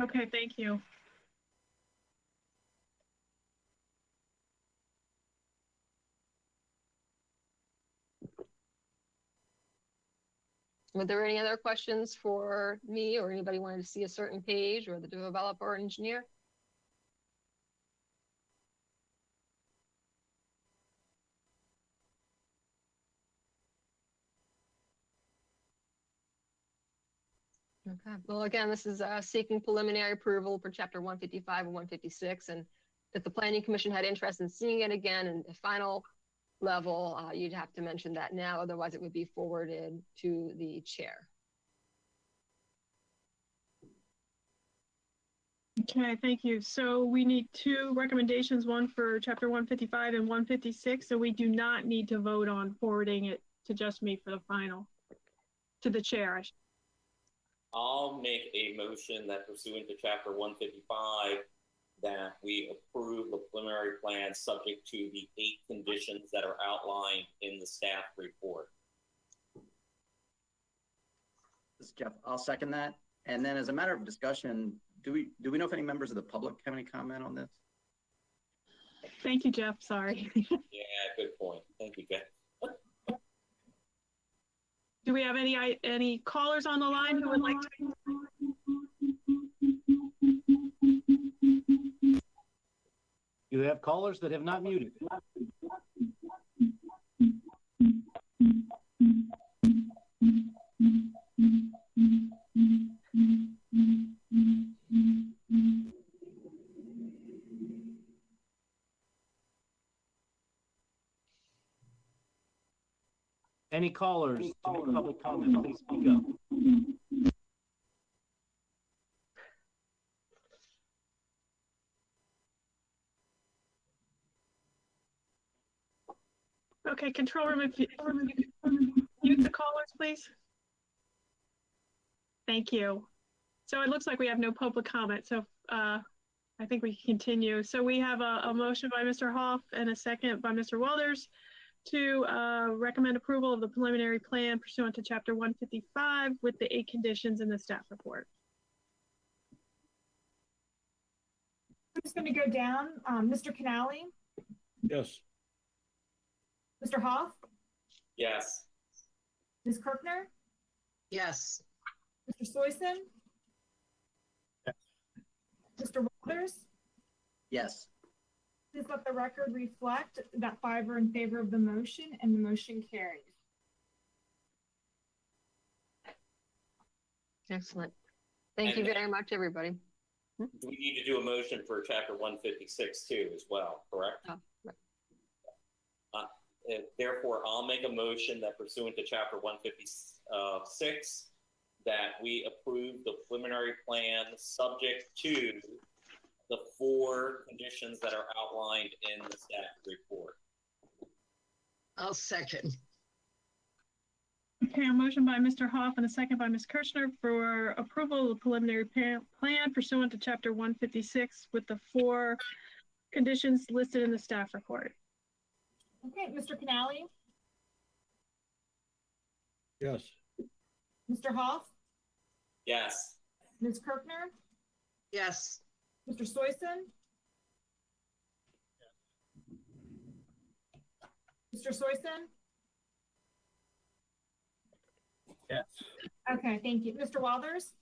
Okay, thank you. Were there any other questions for me, or anybody wanted to see a certain page, or the developer or engineer? Okay, well, again, this is seeking preliminary approval for chapter 155 and 156. And if the planning commission had interest in seeing it again in a final level, you'd have to mention that now, otherwise it would be forwarded to the chair. Okay, thank you. So we need 2 recommendations, one for chapter 155 and 156. So we do not need to vote on forwarding it to just me for the final, to the chair. I'll make a motion that pursuant to chapter 155, that we approve the preliminary plan subject to the 8 conditions that are outlined in the staff report. This is Jeff. I'll second that. And then as a matter of discussion, do we know if any members of the public have any comment on this? Thank you, Jeff. Sorry. Yeah, good point. Thank you, Jeff. Do we have any callers on the line who would like to? You have callers that have not muted. Any callers to make public comment, please speak up. Okay, control room, if you mute the callers, please. Thank you. So it looks like we have no public comment, so I think we can continue. So we have a motion by Mr. Hoff and a second by Mr. Walters to recommend approval of the preliminary plan pursuant to chapter 155 with the 8 conditions in the staff report. I'm just going to go down. Mr. Canali, Yes. Mr. Hoff, Yes. Ms. Kirkner, Yes. Mr. Soyson, Mr. Walters. Yes. Please let the record reflect that 5 are in favor of the motion and the motion carries. Excellent. Thank you very much, everybody. Do we need to do a motion for chapter 156 too as well, correct? Oh, right. Therefore, I'll make a motion that pursuant to chapter 156, that we approve the preliminary plan subject to the 4 conditions that are outlined in the staff report. I'll second. Okay, a motion by Mr. Hoff and a second by Ms. Kirchner for approval of the preliminary plan pursuant to chapter 156 with the 4 conditions listed in the staff report. Okay, Mr. Canali, Yes. Mr. Hoff, Yes. Ms. Kirkner, Yes. Mr. Soyson, Mr. Soyson. Yes. Okay, thank you. Mr. Walters?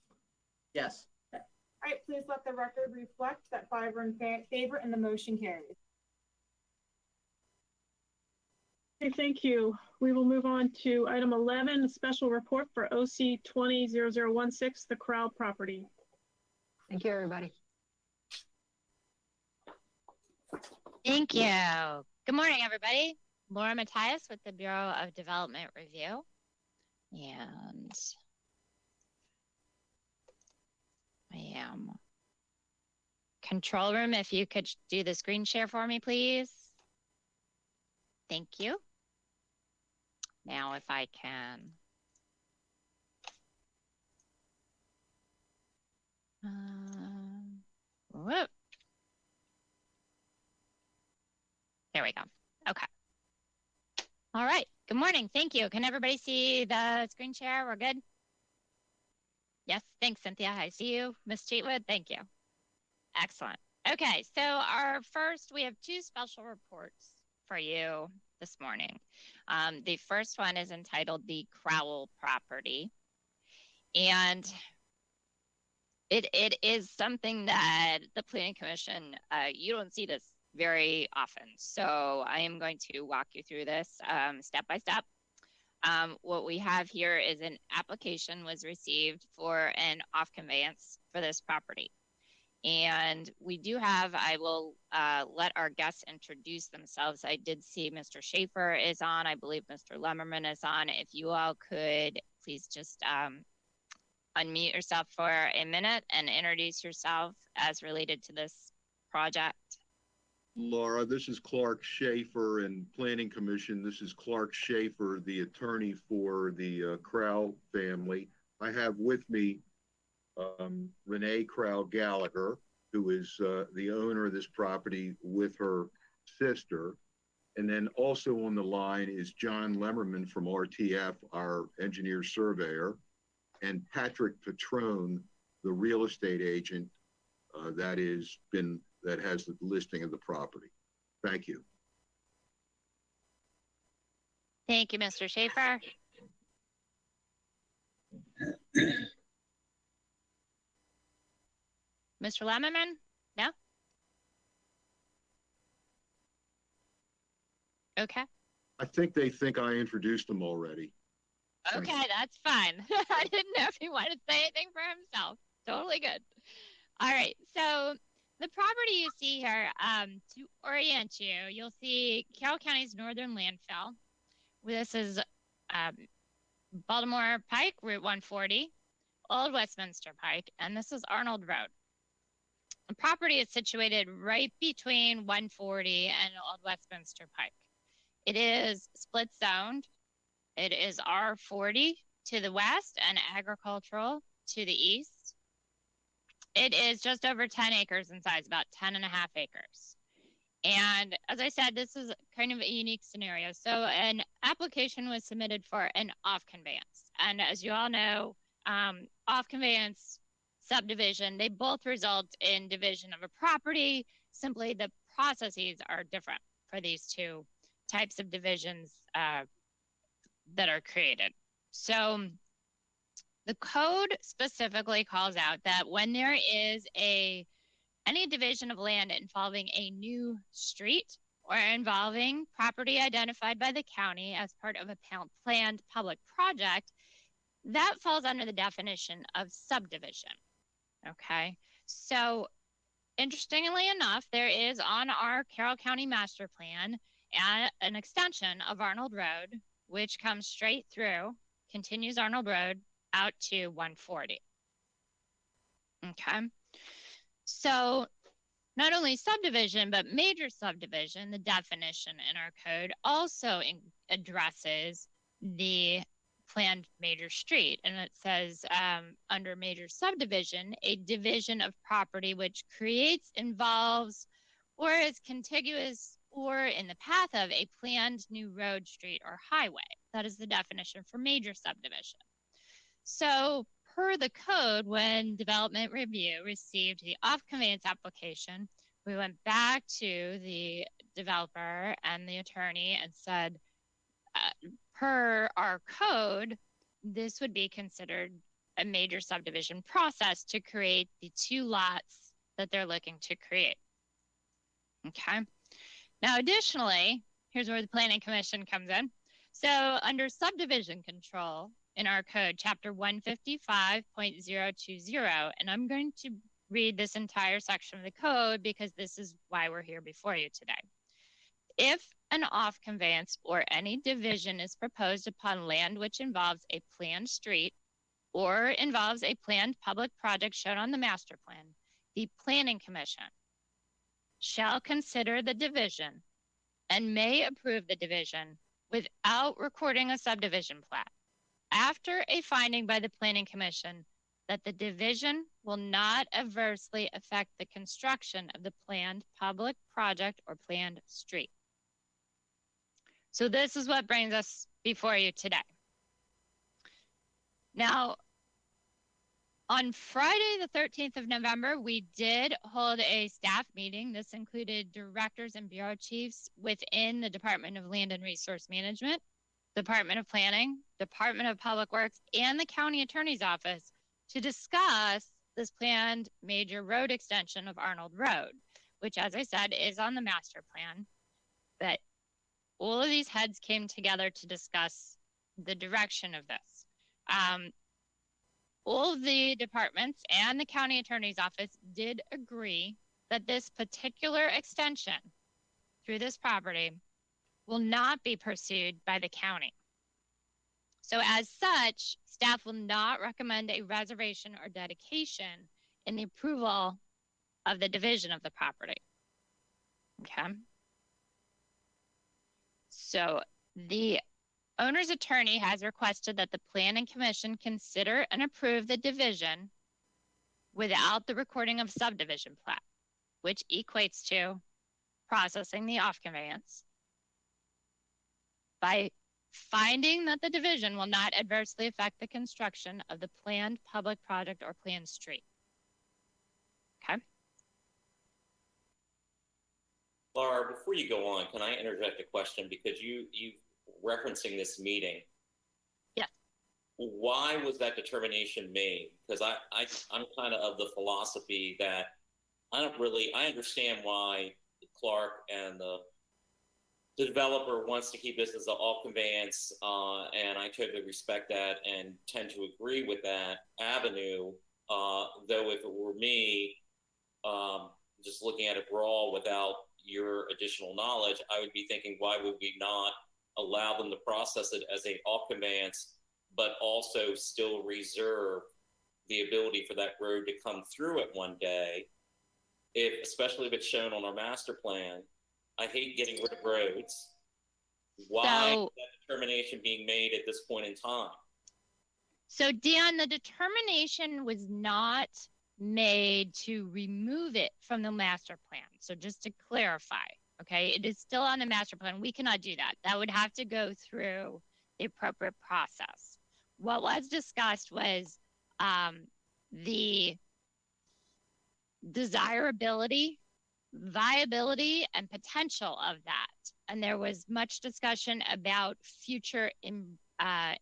Yes. All right, please let the record reflect that 5 are in favor and the motion carries. Okay, thank you. We will move on to item 11, the special report for OC 200016, the Crowell property. Thank you, everybody. Thank you. Good morning, everybody. Laura Matthias with the Bureau of Development Review. And I am control room. If you could do the screen share for me, please. Thank you. Now, if I can. Whoop. There we go. Okay. All right. Good morning. Thank you. Can everybody see the screen share? We're good? Yes. Thanks, Cynthia. I see you. Miss Cheatwood, thank you. Excellent. Okay. So we have two special reports for you this morning. The first one is entitled The Crowell Property. And it is something that the Planning Commission, you don't see this very often. So I am going to walk you through this step by step. What we have here is an application was received for an off conveyance for this property. And we do have, I will let our guests introduce themselves. I did see Mr. Schaefer is on. I believe Mr. Lemmerman is on. If you all could please just unmute yourself for a minute and introduce yourself as related to this project. Laura, this is Clark Schaefer and Planning Commission. This is Clark Schaefer, the attorney for the Crowell family. I have with me Renee Crowell Gallagher, who is the owner of this property with her sister. And then also on the line is John Lemmerman from RTF, our engineer surveyor, and Patrick Patrone, the real estate agent that has the listing of the property. Thank you. Thank you, Mr. Schaefer. Mr. Lemmerman? No? Okay. I think they think I introduced him already. Okay, that's fine. I didn't know if he wanted to say anything for himself. Totally good. All right, so the property you see here, to orient you, you'll see Carroll County's northern landfill. This is Baltimore Pike, Route 140, Old Westminster Pike, and this is Arnold Road. The property is situated right between 140 and Old Westminster Pike. It is split zoned. It is R40 to the west and agricultural to the east. It is just over 10 acres in size, about 10 and a half acres. And as I said, this is kind of a unique scenario. So an application was submitted for an off conveyance. And as you all know, off conveyance, subdivision, they both result in division of a property. Simply the processes are different for these two types of divisions that are created. So the code specifically calls out that when there is any division of land involving a new street or involving property identified by the county as part of a planned public project, that falls under the definition of subdivision. Okay, so interestingly enough, there is on our Carroll County Master Plan an extension of Arnold Road, which comes straight through, continues Arnold Road out to 140. Okay, so not only subdivision, but major subdivision, the definition in our code also addresses the planned major street. And it says under major subdivision, a division of property which creates, involves, or is contiguous or in the path of a planned new road, street, or highway. That is the definition for major subdivision. So per the code, when Development Review received the off conveyance application, we went back to the developer and the attorney and said, per our code, this would be considered a major subdivision process to create the two lots that they're looking to create. Okay. Now, additionally, here's where the Planning Commission comes in. So under subdivision control in our code, chapter 155.020, and I'm going to read this entire section of the code because this is why we're here before you today. If an off conveyance or any division is proposed upon land which involves a planned street or involves a planned public project shown on the master plan, the Planning Commission shall consider the division and may approve the division without recording a subdivision plat after a finding by the Planning Commission that the division will not adversely affect the construction of the planned public project or planned street. So this is what brings us before you today. Now, on Friday, the 13th of November, we did hold a staff meeting. This included directors and bureau chiefs within the Department of Land and Resource Management, Department of Planning, Department of Public Works, and the County Attorney's Office to discuss this planned major road extension of Arnold Road, which, as I said, is on the master plan. But all of these heads came together to discuss the direction of this. All of the departments and the county attorney's office did agree that this particular extension through this property will not be pursued by the county. So as such, staff will not recommend a reservation or dedication in the approval of the division of the property. Okay. So the owner's attorney has requested that the Planning Commission consider and approve the division without the recording of subdivision plat, which equates to processing the off conveyance by finding that the division will not adversely affect the construction of the planned public project or planned street. Okay. Laura, before you go on, can I interject a question? Because you referencing this meeting. Yeah. Why was that determination made? Because I'm kind of the philosophy that I understand why Clark and the developer wants to keep this as an all conveyance, and I totally respect that and tend to agree with that avenue. Though if it were me, just looking at it raw without your additional knowledge, I would be thinking, why would we not allow them to process it as a off conveyance, but also still reserve the ability for that road to come through it one day, especially if it's shown on our master plan. I hate getting rid of roads. Why is that determination being made at this point in time? So Dan, the determination was not made to remove it from the master plan. So just to clarify, okay, it is still on the master plan. We cannot do that. That would have to go through the appropriate process. What was discussed was the desirability, viability, and potential of that. And there was much discussion about future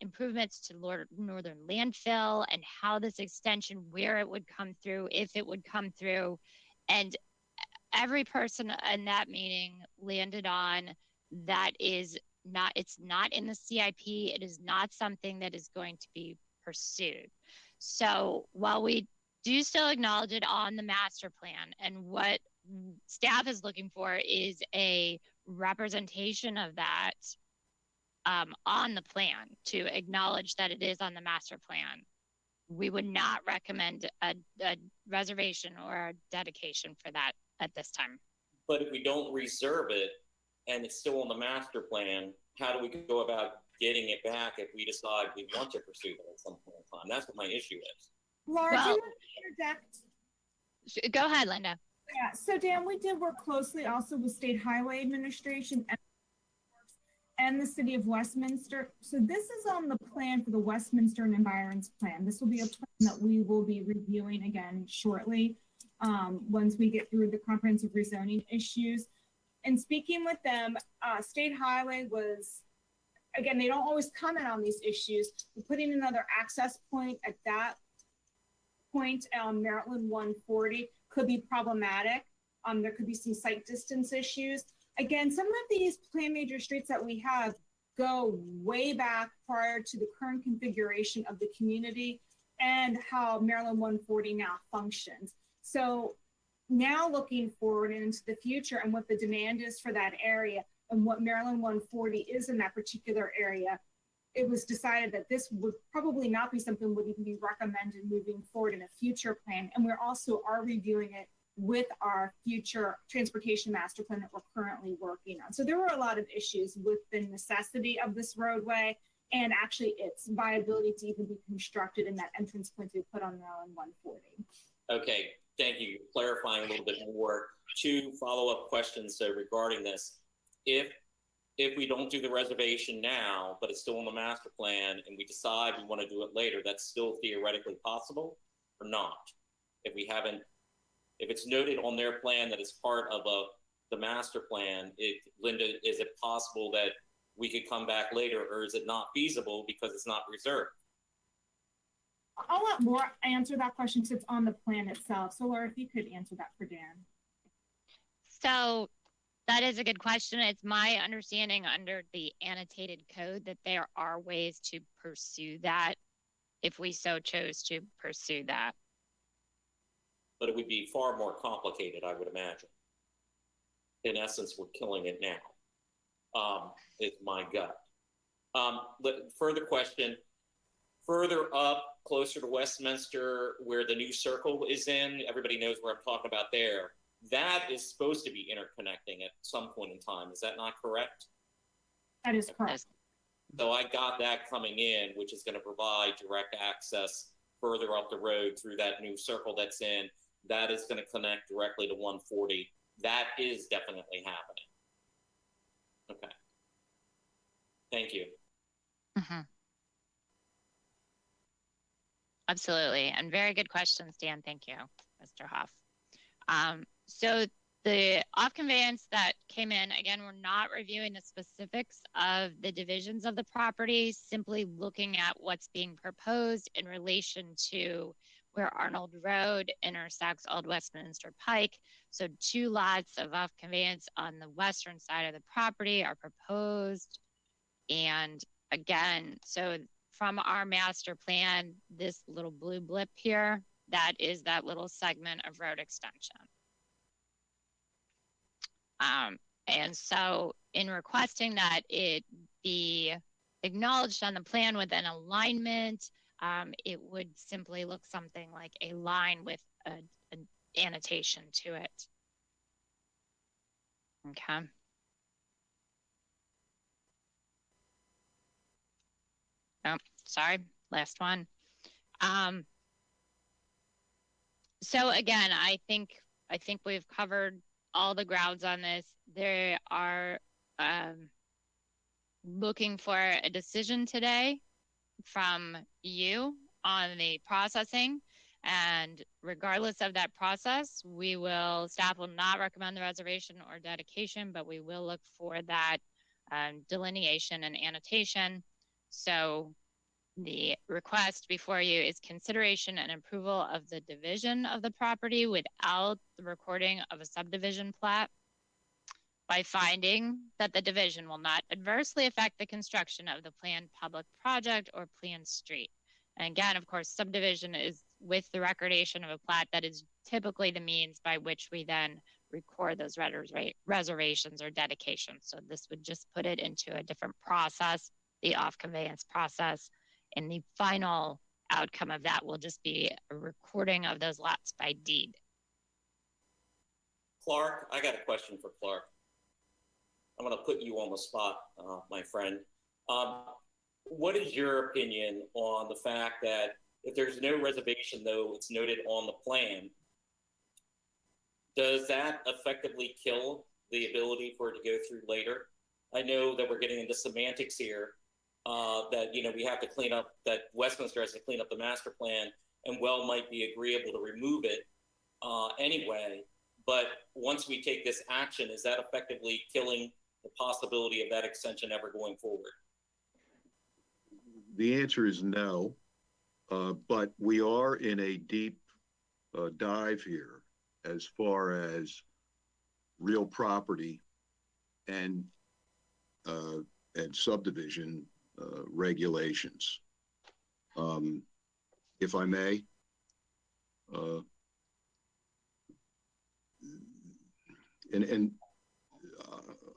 improvements to northern landfill and how this extension, where it would come through, if it would come through. And every person in that meeting landed on that it's not in the CIP. It is not something that is going to be pursued. So while we do still acknowledge it on the master plan, and what staff is looking for is a representation of that on the plan to acknowledge that it is on the master plan, we would not recommend a reservation or a dedication for that at this time. But if we don't reserve it and it's still on the master plan, how do we go about getting it back if we decide we want to pursue it at some point in time? That's what my issue is. Laura, do you want to interject? Go ahead, Linda. Yeah, so Dan, we did work closely also with State Highway Administration and the City of Westminster. So this is on the plan for the Westminster and Environs Plan. This will be a plan that we will be reviewing again shortly once we get through the comprehensive rezoning issues. And speaking with them, State Highway was, again, they don't always comment on these issues. We're putting another access point at that point on Maryland 140 could be problematic. There could be some site distance issues. Again, some of these plan major streets that we have go way back prior to the current configuration of the community and how Maryland 140 now functions. So now looking forward into the future and what the demand is for that area and what Maryland 140 is in that particular area, it was decided that this would probably not be something would even be recommended moving forward in a future plan. And we're also reviewing it with our future transportation master plan that we're currently working on. So there were a lot of issues with the necessity of this roadway and actually its viability to even be constructed in that entrance point to be put on Maryland 140. Okay, thank you. Clarifying a little bit more. 2 follow-up questions regarding this. If we don't do the reservation now, but it's still in the master plan and we decide we want to do it later, that's still theoretically possible or not? If it's noted on their plan that it's part of the master plan, Linda, is it possible that we could come back later, or is it not feasible because it's not reserved? I'll let Laura answer that question since it's on the plan itself. So Laura, if you could answer that for Dan. So that is a good question. It's my understanding under the annotated code that there are ways to pursue that if we so chose to pursue that. But it would be far more complicated, I would imagine. In essence, we're killing it now. Is my gut. Further question. Further up, closer to Westminster, where the new circle is in, everybody knows where I'm talking about there. That is supposed to be interconnecting at some point in time. Is that not correct? That is correct. So I got that coming in, which is going to provide direct access further up the road through that new circle that's in. That is going to connect directly to 140. That is definitely happening. Okay. Thank you. Mm-hmm. Absolutely. And very good questions, Dan. Thank you, Mr. Hoff. So the off conveyance that came in, again, we're not reviewing the specifics of the divisions of the property, simply looking at what's being proposed in relation to where Arnold Road intersects Old Westminster Pike. So 2 lots of off conveyance on the western side of the property are proposed. And again, so from our master plan, this little blue blip here, that is that little segment of road extension. And so in requesting that it be acknowledged on the plan with an alignment, it would simply look something like a line with an annotation to it. Okay. Oh, sorry, last one. So again, I think we've covered all the grounds on this. They are looking for a decision today from you on the processing, and regardless of that process, staff will not recommend the reservation or dedication, but we will look for that delineation and annotation. So the request before you is consideration and approval of the division of the property without the recording of a subdivision plat, by finding that the division will not adversely affect the construction of the planned public project or planned street. And again, of course, subdivision is with the recordation of a plat. That is typically the means by which we then record those reservations or dedications. So this would just put it into a different process, the off conveyance process. And the final outcome of that will just be a recording of those lots by deed. Clark, I got a question for Clark. I'm going to put you on the spot, my friend. What is your opinion on the fact that if there's no reservation, though it's noted on the plan, does that effectively kill the ability for it to go through later? I know that we're getting into semantics here, that, we have to clean up, that Westminster has to clean up the master plan, and well might be agreeable to remove it anyway. But once we take this action, is that effectively killing the possibility of that extension ever going forward? The answer is no, but we are in a deep dive here as far as real property and subdivision regulations. If I may,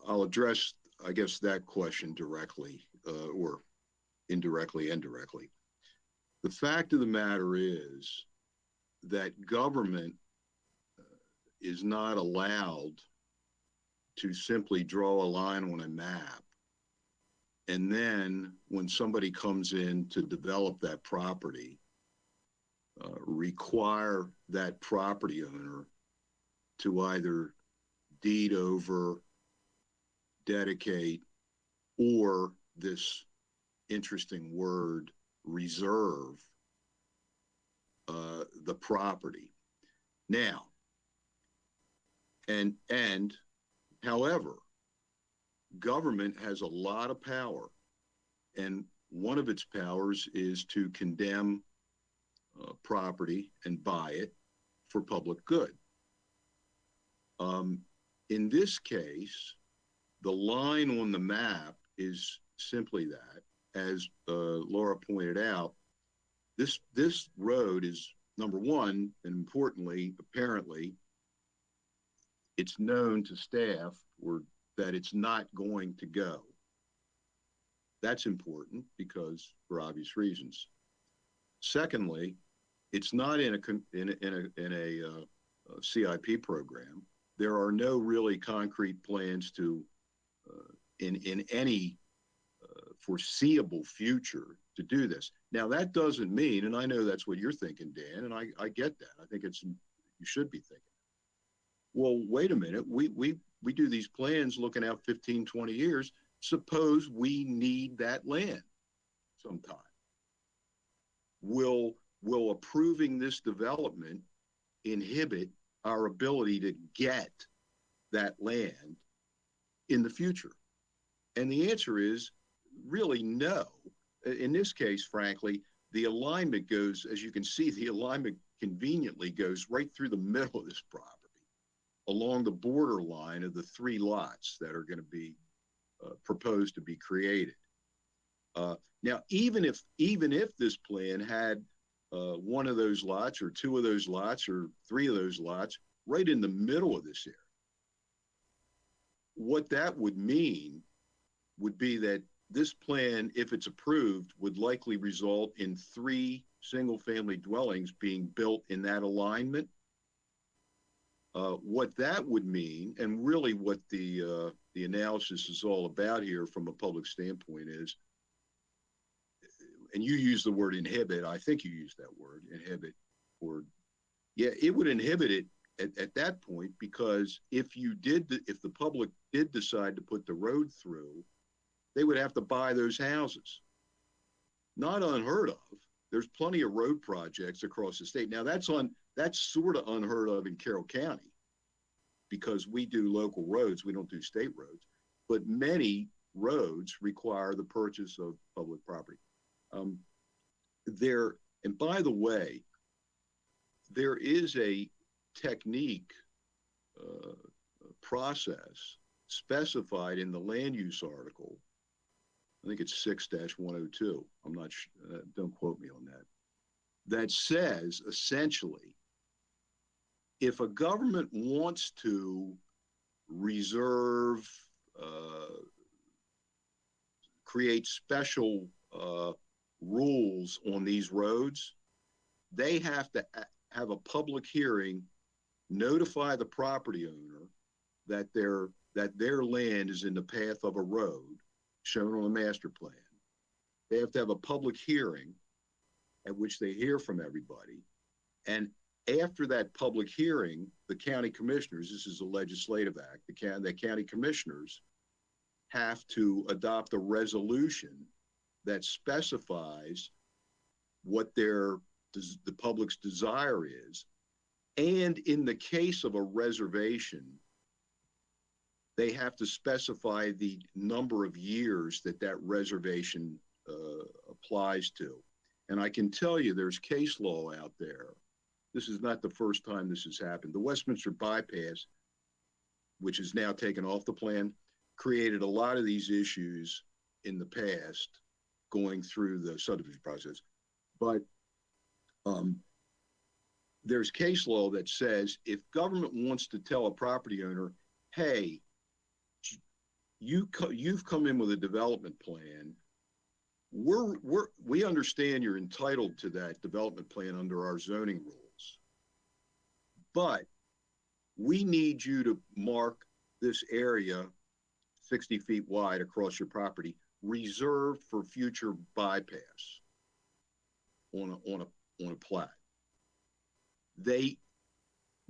I'll address, I guess, that question directly or indirectly and directly. The fact of the matter is that government is not allowed to simply draw a line on a map, and then when somebody comes in to develop that property, require that property owner to either deed over, dedicate, or this interesting word, reserve the property. Now, and however, government has a lot of power, and one of its powers is to condemn property and buy it for public good. In this case, the line on the map is simply that. As Laura pointed out, this road is, number one, and importantly, apparently, it's known to staff or that it's not going to go. That's important because for obvious reasons. Secondly, it's not in a CIP program. There are no really concrete plans to, in any foreseeable future, to do this. Now, that doesn't mean, and I know that's what you're thinking, Dan, and I get that. I think you should be thinking, well, wait a minute, we do these plans looking out 15, 20 years. Suppose we need that land sometime. Will approving this development inhibit our ability to get that land in the future? And the answer is really no. In this case, frankly, the alignment goes, as you can see, the alignment conveniently goes right through the middle of this property, along the border line of the 3 lots that are going to be proposed to be created. Now, even if this plan had one of those lots or 2 of those lots or 3 of those lots right in the middle of this area, what that would mean would be that this plan, if it's approved, would likely result in 3 single-family dwellings being built in that alignment. What that would mean, and really what the analysis is all about here from a public standpoint is, and you use the word inhibit, I think you used that word, inhibit, or, yeah, it would inhibit it at that point, because if the public did decide to put the road through, they would have to buy those houses. Not unheard of. There's plenty of road projects across the state. Now that's sort of unheard of in Carroll County because we do local roads, we don't do state roads, but many roads require the purchase of public property. And by the way, there is a technique process specified in the land use article. I think it's 6-102. I'm not sure, don't quote me on that. That says essentially, if a government wants to reserve, create special rules on these roads, they have to have a public hearing, notify the property owner that their land is in the path of a road shown on a master plan. They have to have a public hearing at which they hear from everybody. And after that public hearing, the county commissioners, this is a legislative act, the county commissioners have to adopt a resolution that specifies what the public's desire is. And in the case of a reservation, they have to specify the number of years that reservation applies to. And I can tell you there's case law out there. This is not the first time this has happened. The Westminster Bypass, which is now taken off the plan, created a lot of these issues in the past going through the subdivision process. But there's case law that says if government wants to tell a property owner, hey, you've come in with a development plan, we understand you're entitled to that development plan under our zoning rules, but we need you to mark this area 60 feet wide across your property reserved for future bypass on a plat.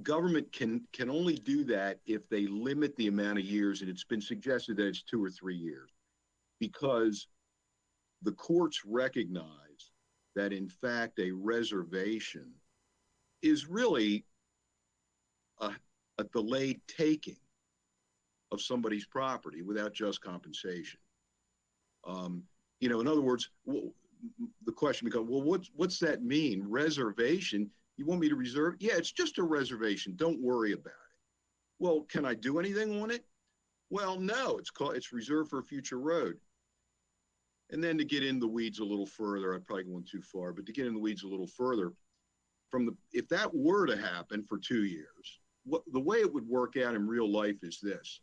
Government can only do that if they limit the amount of years, and it's been suggested that it's 2 or 3 years, because the courts recognize that in fact a reservation is really a delayed taking of somebody's property without just compensation. You know, in other words, the question becomes, well, what's that mean? Reservation? You want me to reserve? Yeah, it's just a reservation. Don't worry about it. Well, can I do anything on it? Well, no, it's reserved for a future road. And then to get in the weeds a little further, I'm probably going too far, but to get in the weeds a little further, if that were to happen for 2 years, the way it would work out in real life is this.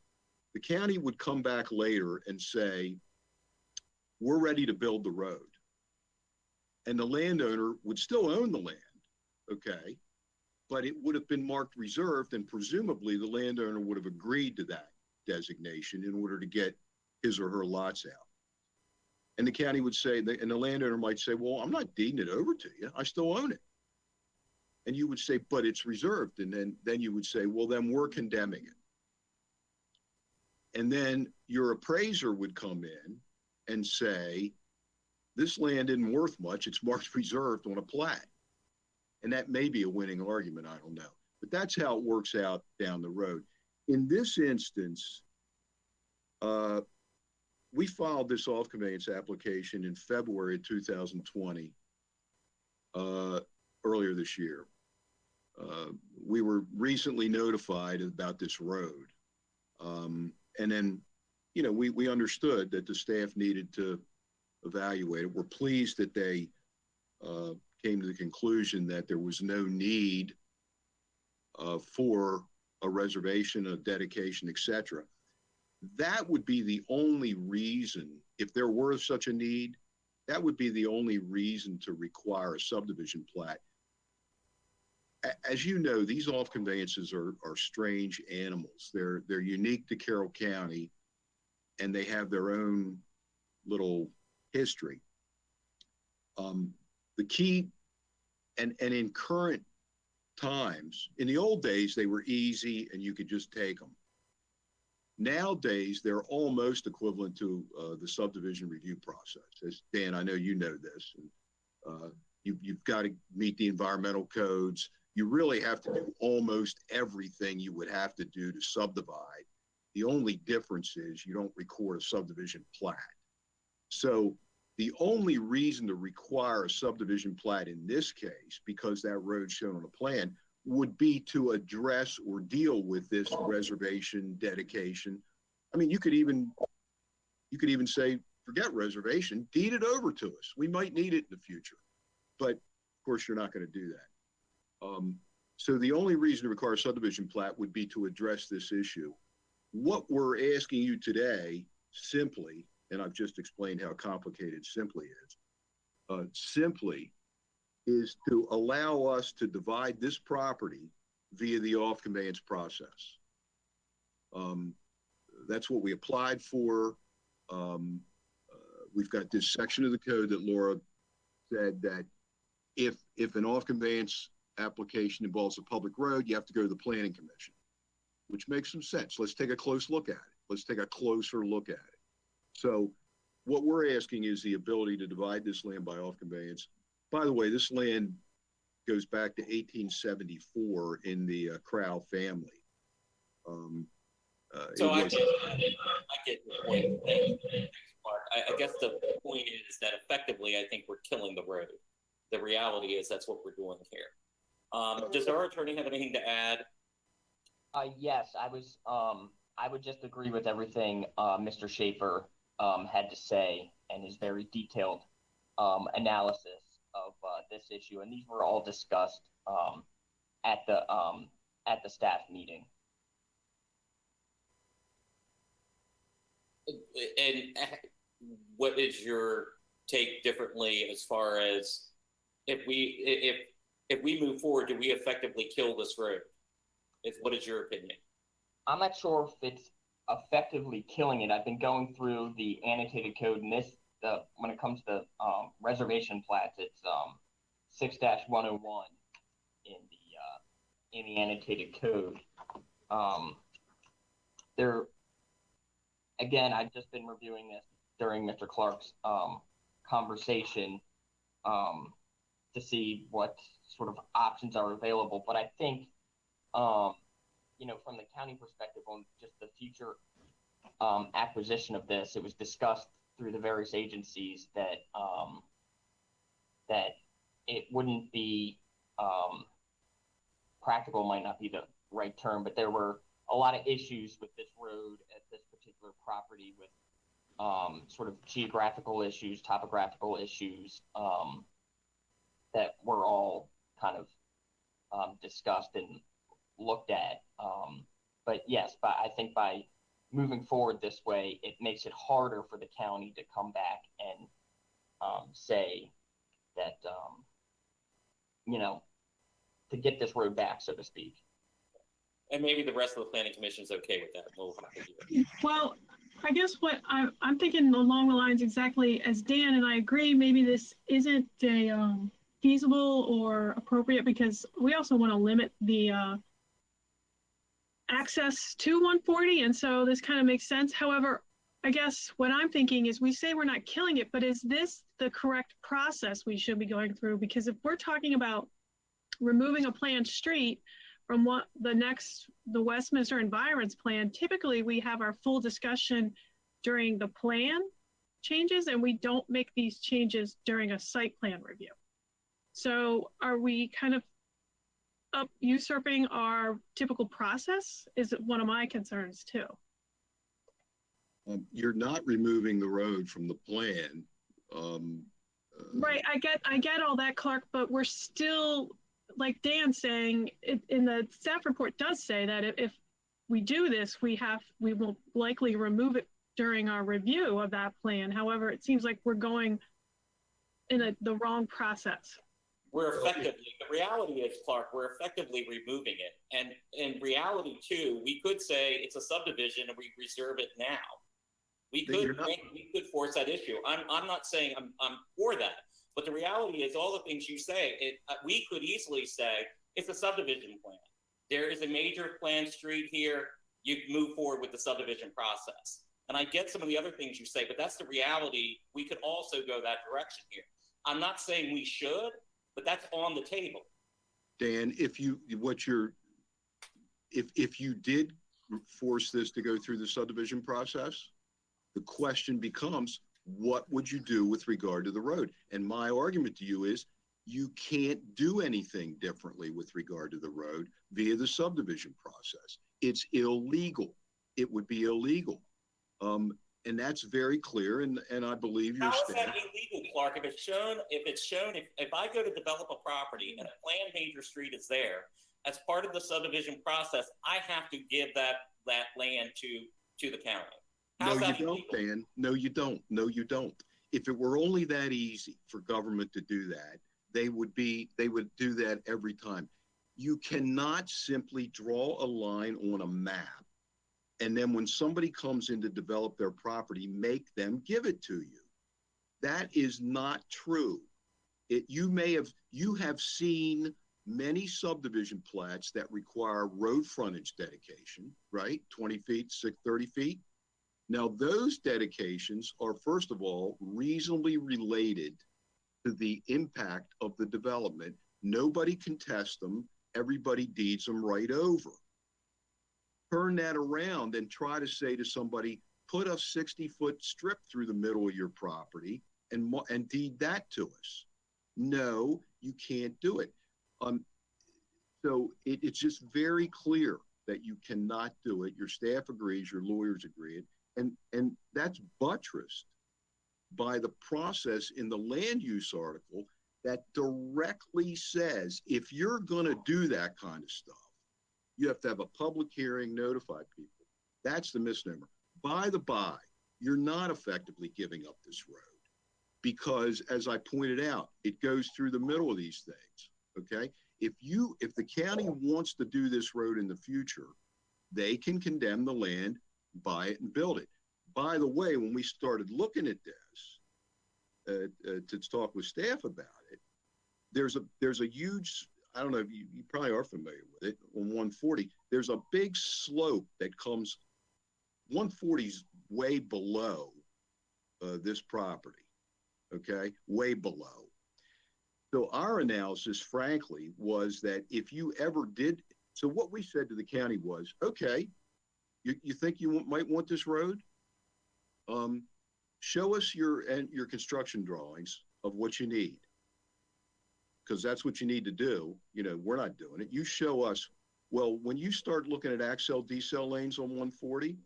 The county would come back later and say, we're ready to build the road. And the landowner would still own the land, okay? But it would have been marked reserved, and presumably the landowner would have agreed to that designation in order to get his or her lots out. And the county would say, and the landowner might say, well, I'm not deeding it over to you. I still own it. And you would say, but it's reserved. And then you would say, well, then we're condemning it. And then your appraiser would come in and say, this land isn't worth much. It's marked reserved on a plat. And that may be a winning argument. I don't know. But that's how it works out down the road. In this instance, we filed this off-conveyance application in February of 2020, earlier this year. We were recently notified about this road. And then, you know, we understood that the staff needed to evaluate it. We're pleased that they came to the conclusion that there was no need for a reservation, a dedication, etc. That would be the only reason, if there were such a need, that would be the only reason to require a subdivision plat. As you know, these off conveyances are strange animals. They're unique to Carroll County, and they have their own little history. The key, and in current times, in the old days, they were easy and you could just take them. Nowadays, they're almost equivalent to the subdivision review process. As Dan, I know you know this. You've got to meet the environmental codes. You really have to do almost everything you would have to do to subdivide. The only difference is you don't record a subdivision plat. So the only reason to require a subdivision plat in this case, because that road's shown on a plan, would be to address or deal with this reservation dedication. I mean, you could even say, forget reservation, deed it over to us. We might need it in the future. But of course, you're not going to do that. So the only reason to require a subdivision plat would be to address this issue. What we're asking you today, simply, and I've just explained how complicated simply is to allow us to divide this property via the off conveyance process. That's what we applied for. We've got this section of the code that Laura said that if an off conveyance application involves a public road, you have to go to the Planning Commission, which makes some sense. Let's take a close look at it. Let's take a closer look at it. So what we're asking is the ability to divide this land by off conveyance. By the way, this land goes back to 1874 in the Crow family. So I get the point. I guess the point is that effectively, I think we're killing the road. The reality is that's what we're doing here. Does our attorney have anything to add? Yes, I was I would just agree with everything Mr. Schaefer had to say and his very detailed analysis of this issue. And these were all discussed at the staff meeting. And what is your take differently as far as if we move forward, do we effectively kill this road? What is your opinion? I'm not sure if it's effectively killing it. I've been going through the annotated code, and when it comes to reservation plats, it's 6-101 in the annotated code. Again, I've just been reviewing this during Mr. Clark's conversation to see what sort of options are available. But I think, from the county perspective on just the future acquisition of this, it was discussed through the various agencies that it wouldn't be practical, might not be the right term, but there were a lot of issues with this road at this particular property with sort of geographical issues, topographical issues that were all kind of discussed and looked at. But yes, I think by moving forward this way, it makes it harder for the county to come back and say that, to get this road back, so to speak. And maybe the rest of the planning commission is okay with that. We'll have to do it. Well, I guess what I'm thinking along the lines exactly as Dan, and I agree, maybe this isn't a feasible or appropriate because we also want to limit the access to 140, and so this kind of makes sense. However, I guess what I'm thinking is we say we're not killing it, but is this the correct process we should be going through? Because if we're talking about removing a planned street from the Westminster Environs Plan, typically we have our full discussion during the plan changes, and we don't make these changes during a site plan review. So are we kind of usurping our typical process? Is one of my concerns too. You're not removing the road from the plan. Right, I get all that, Clark, but we're still, like Dan's saying, in the staff report does say that if we do this, we will likely remove it during our review of that plan. However, it seems like we're going in the wrong process. The reality is, Clark, we're effectively removing it. And in reality too, we could say it's a subdivision and we reserve it now. We could force that issue. I'm not saying I'm for that, but the reality is all the things you say, we could easily say it's a subdivision plan. There is a major planned street here. You move forward with the subdivision process. And I get some of the other things you say, but that's the reality. We could also go that direction here. I'm not saying we should, but that's on the table. Dan, if you did force this to go through the subdivision process, the question becomes, what would you do with regard to the road? And my argument to you is you can't do anything differently with regard to the road via the subdivision process. It's illegal. It would be illegal. And that's very clear. And I believe your staff. How is that illegal, Clark? If I go to develop a property and a planned major street is there, as part of the subdivision process, I have to give that land to the county. No, you don't, Dan. No, you don't. No, you don't. If it were only that easy for government to do that, they would do that every time. You cannot simply draw a line on a map and then when somebody comes in to develop their property, make them give it to you. That is not true. You have seen many subdivision plats that require road frontage dedication, right? 20 feet, 30 feet. Now, those dedications are, first of all, reasonably related to the impact of the development. Nobody contests them. Everybody deeds them right over. Turn that around and try to say to somebody, put a 60-foot strip through the middle of your property and deed that to us. No, you can't do it. So it's just very clear that you cannot do it. Your staff agrees, your lawyers agree it, and that's buttressed by the process in the land use article that directly says if you're going to do that kind of stuff, you have to have a public hearing, notify people. That's the misnomer. By the by, you're not effectively giving up this road because, as I pointed out, it goes through the middle of these things. Okay, if the county wants to do this road in the future, they can condemn the land, buy it, and build it. By the way, when we started looking at this, to talk with staff about it, there's a huge, I don't know if you probably are familiar with it, on 140, there's a big slope that comes, 140's way below this property, okay, way below. So our analysis, frankly, was that if you ever did, so what we said to the county was, okay, you think you might want this road? Show us your construction drawings of what you need. Because that's what you need to do. You know, we're not doing it. You show us, well, when you start looking at accel, decel lanes on 140,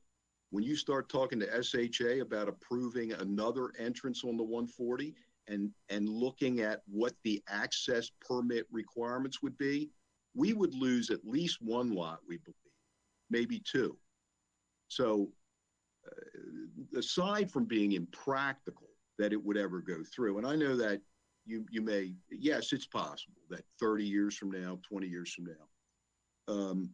when you start talking to SHA about approving another entrance on the 140 and looking at what the access permit requirements would be, we would lose at least one lot, we believe, maybe two. So aside from being impractical that it would ever go through, and I know that you may, yes, it's possible that 30 years from now, 20 years from now,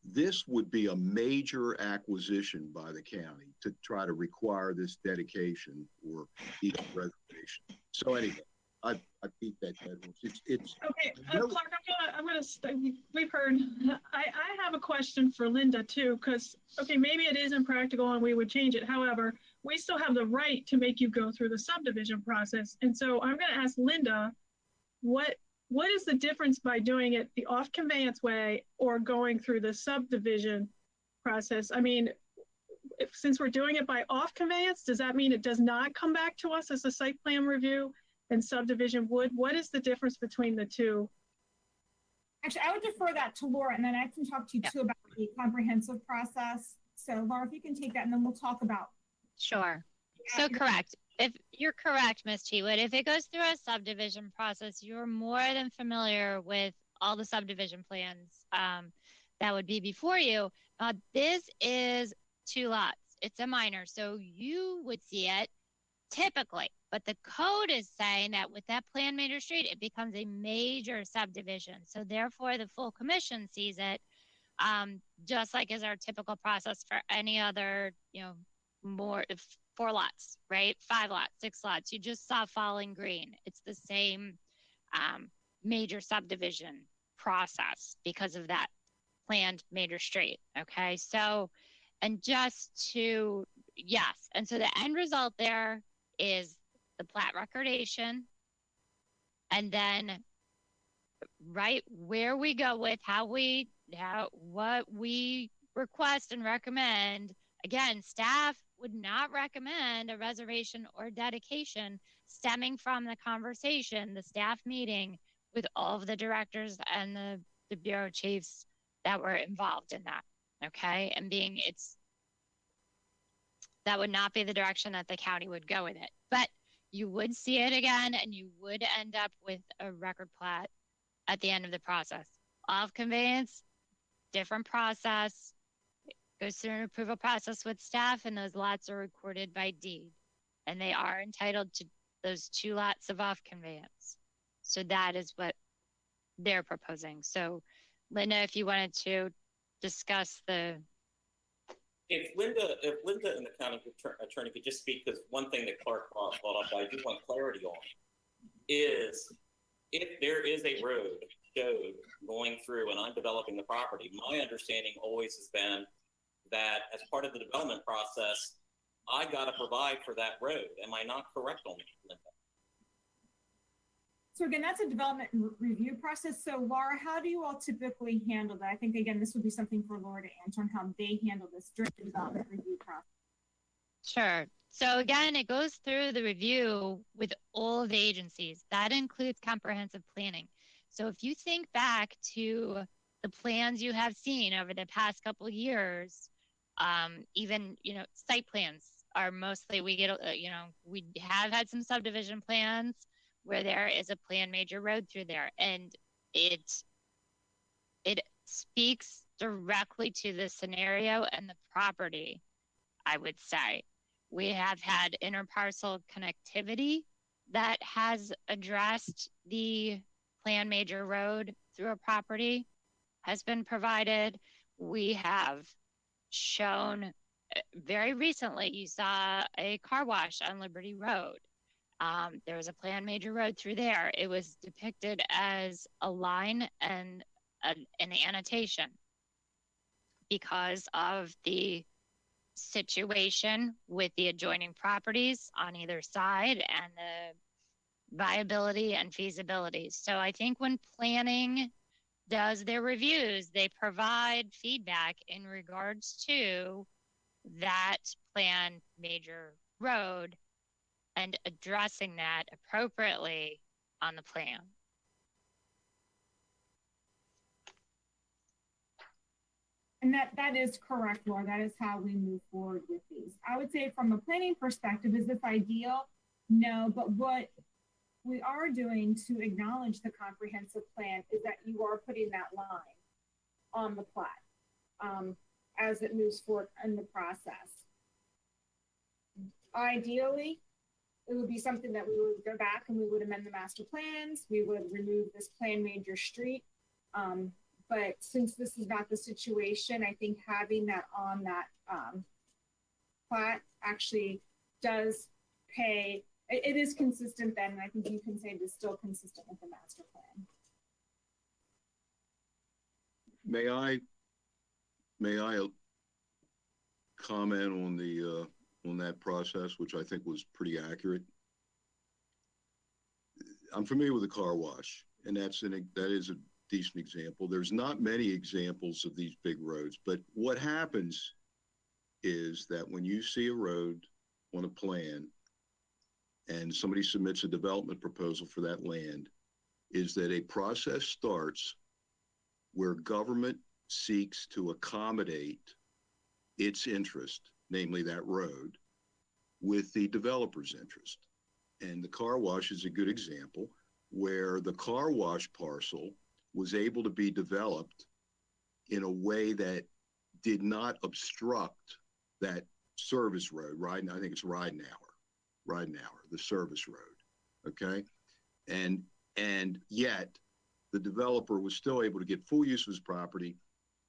this would be a major acquisition by the county to try to require this dedication or reservation. So anyway, I beat that dead horse. It's Okay, Clark, we've heard, I have a question for Linda too, because, okay, maybe it is impractical and we would change it. However, we still have the right to make you go through the subdivision process. And so I'm going to ask Linda, what is the difference by doing it the off conveyance way or going through the subdivision process? I mean, since we're doing it by off conveyance, does that mean it does not come back to us as a site plan review and subdivision would? What is the difference between the two? Actually, I would defer that to Laura, and then I can talk to you too about the comprehensive process. So Laura, if you can take that, and then we'll talk about. Sure. So correct. If you're correct, Ms. Cheatwood, if it goes through a subdivision process, you're more than familiar with all the subdivision plans that would be before you. This is 2 lots. It's a minor, so you would see it typically, but the code is saying that with that plan major street, it becomes a major subdivision. So therefore, the full commission sees it just like is our typical process for any other, more 4 lots, right? 5 lots, 6 lots. You just saw Falling Green. It's the same major subdivision process because of that planned major street. Okay. So, and just to, yes. And so the end result there is the plat recordation. And then right where we go with what we request and recommend, again, staff would not recommend a reservation or dedication stemming from the conversation, the staff meeting with all of the directors and the bureau chiefs that were involved in that. Okay. And that would not be the direction that the county would go with it. But you would see it again and you would end up with a record plat at the end of the process. Off conveyance, different process. Goes through an approval process with staff, and those lots are recorded by deed. And they are entitled to those 2 lots of off conveyance. So that is what they're proposing. So, Linda, if you wanted to discuss the. If Linda and the county attorney could just speak, because one thing that Clark brought up, I do want clarity on, is if there is a road showed going through and I'm developing the property, my understanding always has been that as part of the development process, I got to provide for that road. Am I not correct on that, Linda? So again, that's a development review process. So Laura, how do you all typically handle that? I think, again, this would be something for Laura to answer on how they handle this during the development review process. Sure. So again, it goes through the review with all of the agencies. That includes comprehensive planning. So if you think back to the plans you have seen over the past couple years, even, site plans are mostly, we get, we have had some subdivision plans where there is a planned major road through there, and it speaks directly to the scenario and the property, I would say. We have had interparcel connectivity that has addressed the planned major road through a property, has been provided. We have shown very recently, you saw a car wash on Liberty Road. There was a planned major road through there. It was depicted as a line and an annotation because of the situation with the adjoining properties on either side and the viability and feasibility. So I think when planning does their reviews, they provide feedback in regards to that planned major road and addressing that appropriately on the plan. And that is correct, Laura. That is how we move forward with these. I would say from a planning perspective, is this ideal? No, but what we are doing to acknowledge the comprehensive plan is that you are putting that line on the plat as it moves forward in the process. Ideally, it would be something that we would go back and we would amend the master plans. We would remove this planned major street. But since this is not the situation, I think having that on that plat actually does pay. It is consistent then, and I think you can say it is still consistent with the master plan. May I comment on the on that process, which I think was pretty accurate? I'm familiar with the car wash, and that is a decent example. There's not many examples of these big roads, but what happens is that when you see a road on a plan and somebody submits a development proposal for that land, is that a process starts where government seeks to accommodate its interest, namely that road, with the developer's interest. And the car wash is a good example where the car wash parcel was able to be developed in a way that did not obstruct that service road, I think it's Ridenhour, the service road, okay? And yet the developer was still able to get full use of his property.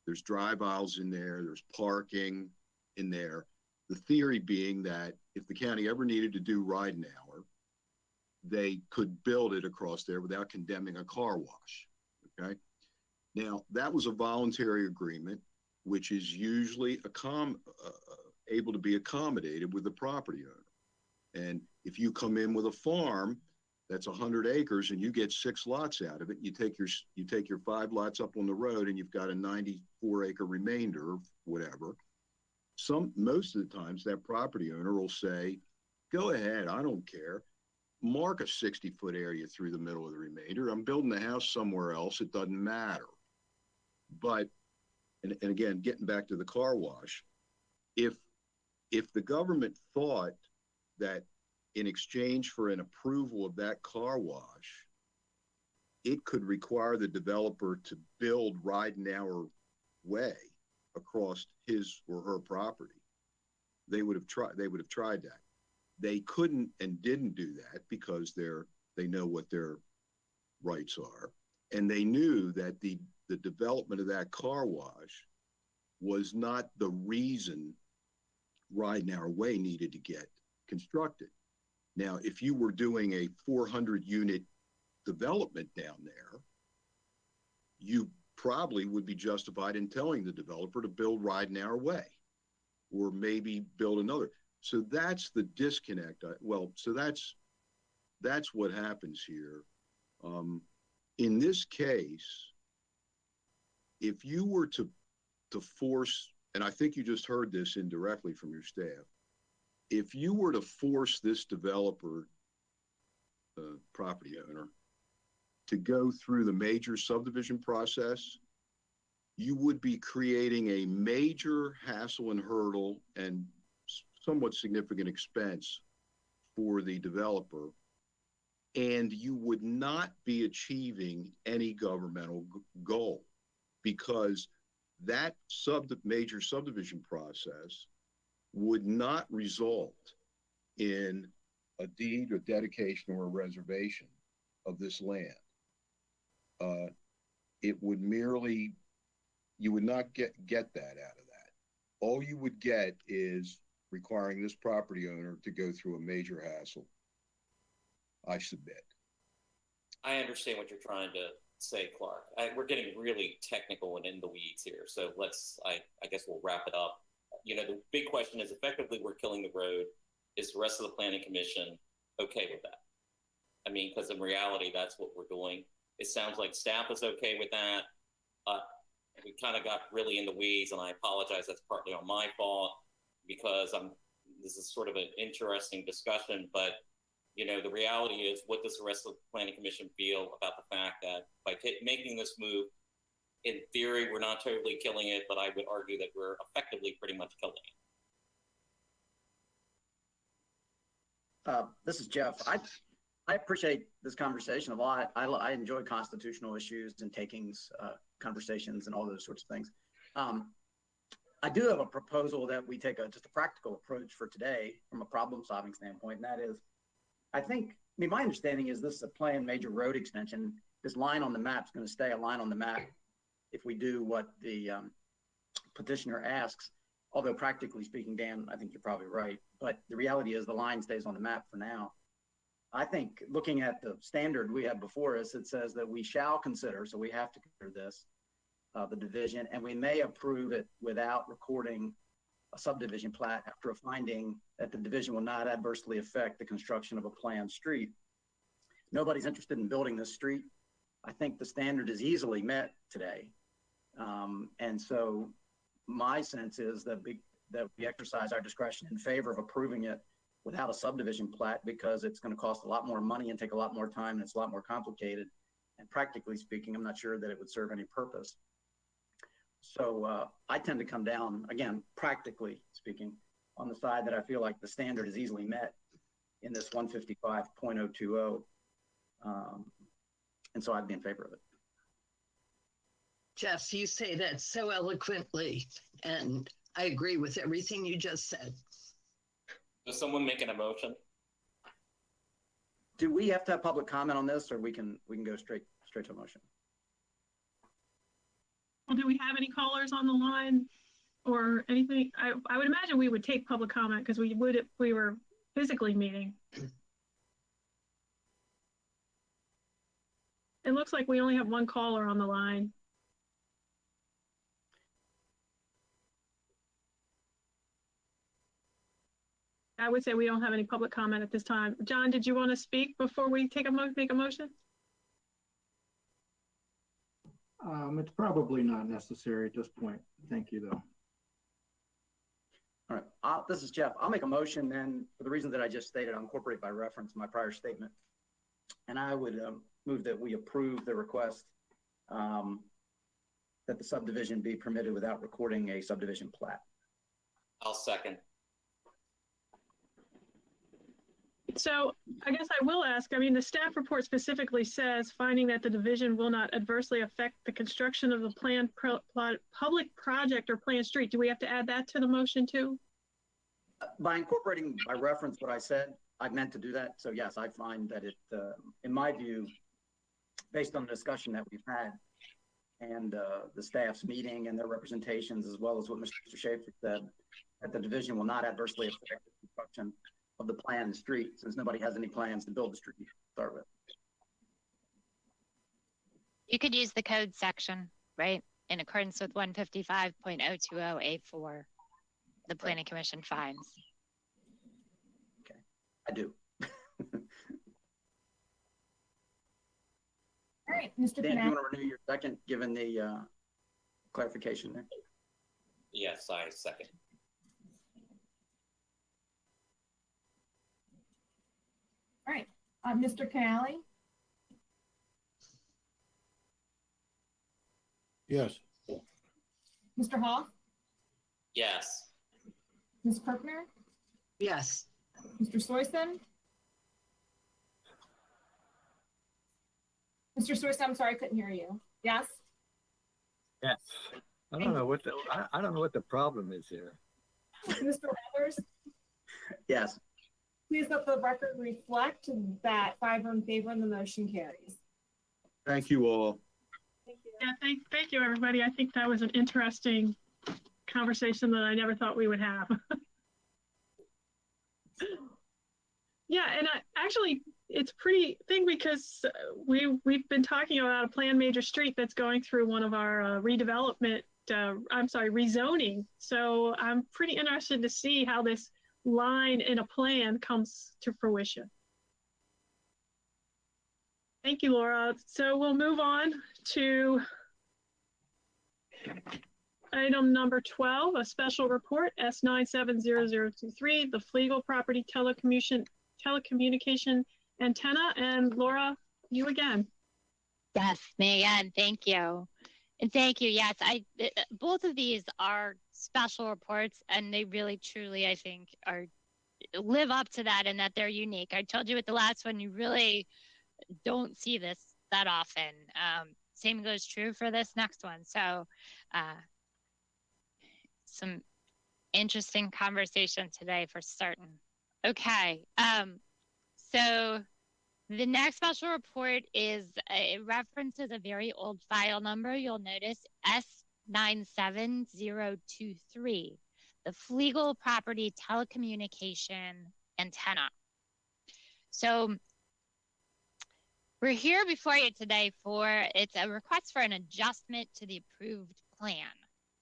There's drive aisles in there, there's parking in there. The theory being that if the county ever needed to do Ridenhour, they could build it across there without condemning a car wash. Okay. Now that was a voluntary agreement, which is usually able to be accommodated with the property owner. And if you come in with a farm that's 100 acres and you get 6 lots out of it, you take your 5 lots up on the road and you've got a 94-acre remainder of whatever. Most of the times that property owner will say, "Go ahead, I don't care. Mark a 60-foot area through the middle of the remainder. I'm building the house somewhere else. It doesn't matter." But, and again, getting back to the car wash, if the government thought that in exchange for an approval of that car wash, it could require the developer to build Ridenhour Way across his or her property, they would have tried that. They couldn't and didn't do that because they know what their rights are. And they knew that the development of that car wash was not the reason Ridenhour Way needed to get constructed. Now, if you were doing a 400-unit development down there, you probably would be justified in telling the developer to build Ridenhour Way or maybe build another. So that's the disconnect. So that's what happens here. In this case, if you were to force, and I think you just heard this indirectly from your staff, if you were to force this developer, property owner, to go through the major subdivision process you would be creating a major hassle and hurdle and somewhat significant expense for the developer. And you would not be achieving any governmental goal, because that major subdivision process would not result in a deed or dedication or a reservation of this land. It would merely, you would not get that out of that. All you would get is requiring this property owner to go through a major hassle. I submit. I understand what you're trying to say, Clark. We're getting really technical and in the weeds here. So I guess we'll wrap it up. You know, the big question is, effectively, we're killing the road. Is the rest of the planning commission okay with that? I mean, because in reality, that's what we're doing. It sounds like staff is okay with that. We kind of got really in the weeds, and I apologize. That's partly on my fault, because this is sort of an interesting discussion, but you know, the reality is, what does the rest of the planning commission feel about the fact that by making this move, in theory, we're not totally killing it, but I would argue that we're effectively pretty much killing it. This is Jeff. I appreciate this conversation a lot. I enjoy constitutional issues and takings conversations and all those sorts of things. I do have a proposal that we take just a practical approach for today from a problem-solving standpoint, and that is, my understanding is this is a planned major road extension. This line on the map is going to stay a line on the map if we do what the petitioner asks. Although practically speaking, Dan, I think you're probably right. But the reality is the line stays on the map for now. I think looking at the standard we have before us, it says that we shall consider, so we have to consider this, the division, and we may approve it without recording a subdivision plat after a finding that the division will not adversely affect the construction of a planned street. Nobody's interested in building this street. I think the standard is easily met today. And so my sense is that we exercise our discretion in favor of approving it without a subdivision plat, because it's going to cost a lot more money and take a lot more time, and it's a lot more complicated. And practically speaking, I'm not sure that it would serve any purpose. So I tend to come down, again, practically speaking, on the side that I feel like the standard is easily met in this 155.020. And so I'd be in favor of it. Jeff, you say that so eloquently, and I agree with everything you just said. Is someone making a motion? Do we have to have public comment on this, or we can go straight to a motion? Well, do we have any callers on the line or anything? I would imagine we would take public comment because we would if we were physically meeting. It looks like we only have one caller on the line. I would say we don't have any public comment at this time. John, did you want to speak before we make a motion? It's probably not necessary at this point. Thank you, though. All right, this is Jeff. I'll make a motion then, for the reasons that I just stated. I'll incorporate by reference my prior statement. And I would move that we approve the request that the subdivision be permitted without recording a subdivision plat. I'll second. So I guess I will ask, I mean, the staff report specifically says finding that the division will not adversely affect the construction of the planned public project or planned street. Do we have to add that to the motion too? By incorporating by reference what I said, I meant to do that. So yes, I find that it, in my view, based on the discussion that we've had and the staff's meeting and their representations, as well as what Mr. Schaefer said, that the division will not adversely affect the construction of the planned street, since nobody has any plans to build the street to start with. You could use the code section, right? In accordance with 155.020A4, the Planning Commission finds. Okay, I do. All right, Mr. Dan, do you Canal. want to renew your second, given the clarification there? Yes, I second. All right, Mr. Canali, Yes. Mr. Hall, Yes. Ms. Kirkner, Yes. Mr. Soyson. Mr. Soyson, I'm sorry, I couldn't hear you. Yes? Yes. I don't know what I don't know what the problem is here. Mr. Weathers, Yes. please let the record reflect that 5 are in favor and the motion carries. Thank you all. Yeah, thank you, everybody. I think that was an interesting conversation that I never thought we would have. Yeah, and actually, it's pretty thing because we've been talking about a planned major street that's going through one of our rezoning. So I'm pretty interested to see how this line in a plan comes to fruition. Thank you, Laura. So we'll move on to item number 12, a special report S970023, the Flegel property telecommunication antenna. And Laura, you again. Yes, Megan, thank you. And thank you. Yes, both of these are special reports, and they really, truly, I think, live up to that, and that they're unique. I told you with the last one, you really don't see this that often. Same goes true for this next one. So some interesting conversation today for certain. Okay. So the next special report it references a very old file number. You'll notice S97023, the Flegel property telecommunication antenna. So we're here before you today it's a request for an adjustment to the approved plan.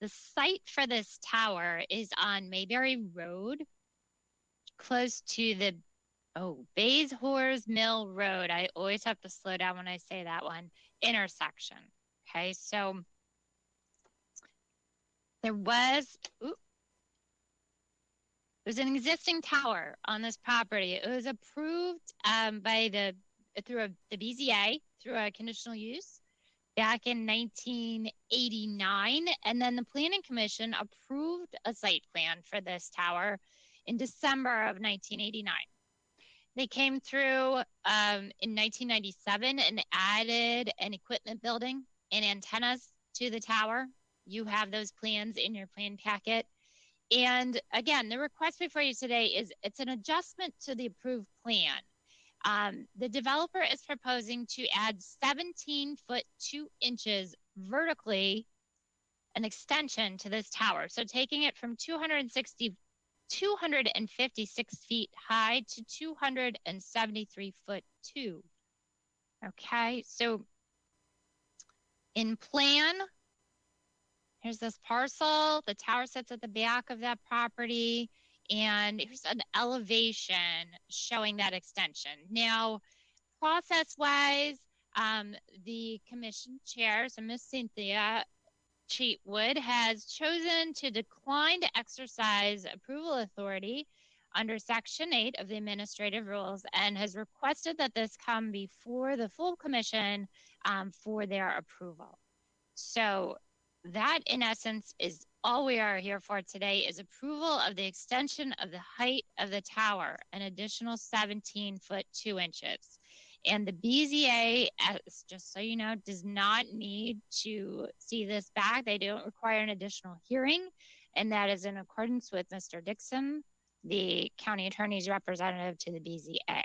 The site for this tower is on Mayberry Road, close to the Bays Horse Mill Road. I always have to slow down when I say that one, intersection. Okay, so there's an existing tower on this property. It was approved through the BZA, through a conditional use back in 1989. And then the Planning Commission approved a site plan for this tower in December of 1989. They came through in 1997 and added an equipment building and antennas to the tower. You have those plans in your plan packet. And again, the request before you today it's an adjustment to the approved plan. The developer is proposing to add 17 foot 2 inches vertically an extension to this tower. So taking it from 256 feet high to 273 foot 2. Okay, so in plan, here's this parcel. The tower sits at the back of that property. And here's an elevation showing that extension. Now, process-wise, the commission chair, so Ms. Cynthia Cheatwood, has chosen to decline to exercise approval authority under Section 8 of the Administrative Rules and has requested that this come before the full commission for their approval. So that, in essence, is all we are here for today is approval of the extension of the height of the tower, an additional 17 foot 2 inches. And the BZA, just so you know, does not need to see this back. They don't require an additional hearing, and that is in accordance with Mr. Dixon, the county attorney's representative to the BZA.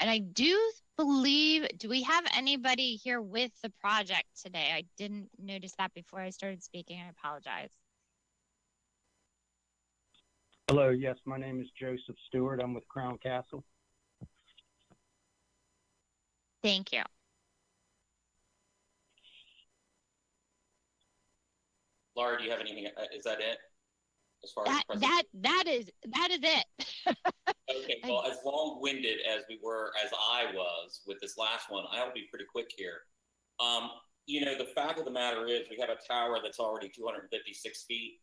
And I do believe, do we have anybody here with the project today? I didn't notice that before I started speaking. I apologize. Hello, yes, my name is Joseph Stewart. I'm with Crown Castle. Thank you. Laura, do you have anything? Is that it? As far as that is it. Okay, well, as long-winded as I was with this last one, I'll be pretty quick here. The fact of the matter is we have a tower that's already 256 feet,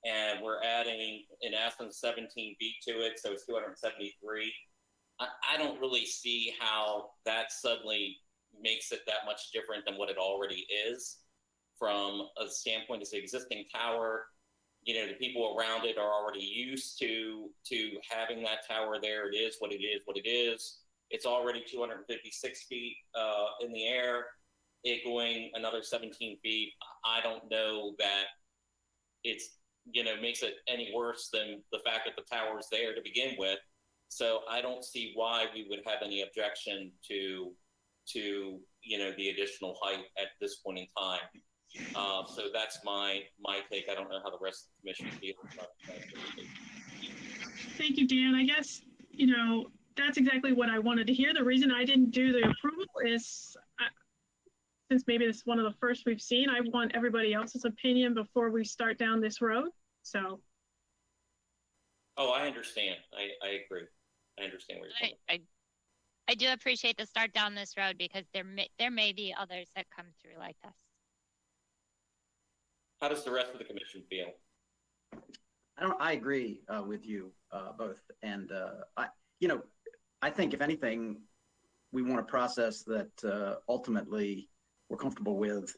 and we're adding, in essence, 17 feet to it, so it's 273. I don't really see how that suddenly makes it that much different than what it already is from a standpoint as the existing tower. You know, the people around it are already used to having that tower there. It is what it is, what it is. It's already 256 feet in the air. It going another 17 feet. I don't know that it's, you know, makes it any worse than the fact that the tower's there to begin with. So I don't see why we would have any objection to you know, the additional height at this point in time. So that's my take. I don't know how the rest of the commission feels. Thank you, Dan. I guess, you know, that's exactly what I wanted to hear. The reason I didn't do the approval is, since maybe this is one of the first we've seen, I want everybody else's opinion before we start down this road. So. Oh, I understand. I agree. I understand where you're coming. I do appreciate the start down this road because there may be others that come through like this. How does the rest of the commission feel? I agree with you both. And I think if anything, we want a process that ultimately we're comfortable with,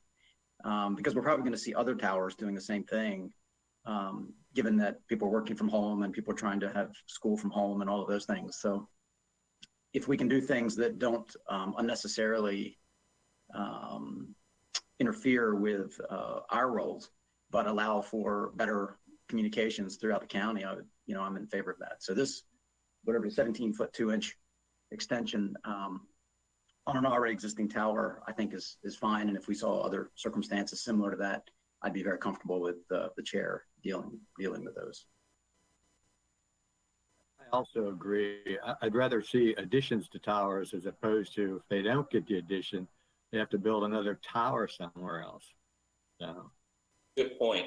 because we're probably going to see other towers doing the same thing, given that people are working from home and people are trying to have school from home and all of those things. So if we can do things that don't unnecessarily interfere with our roles, but allow for better communications throughout the county, I'm in favor of that. So this, whatever, 17-foot 2-inch extension on an already existing tower, I think is fine. And if we saw other circumstances similar to that, I'd be very comfortable with the chair dealing with those. I also agree. I'd rather see additions to towers as opposed to, if they don't get the addition, they have to build another tower somewhere else. So. Good point.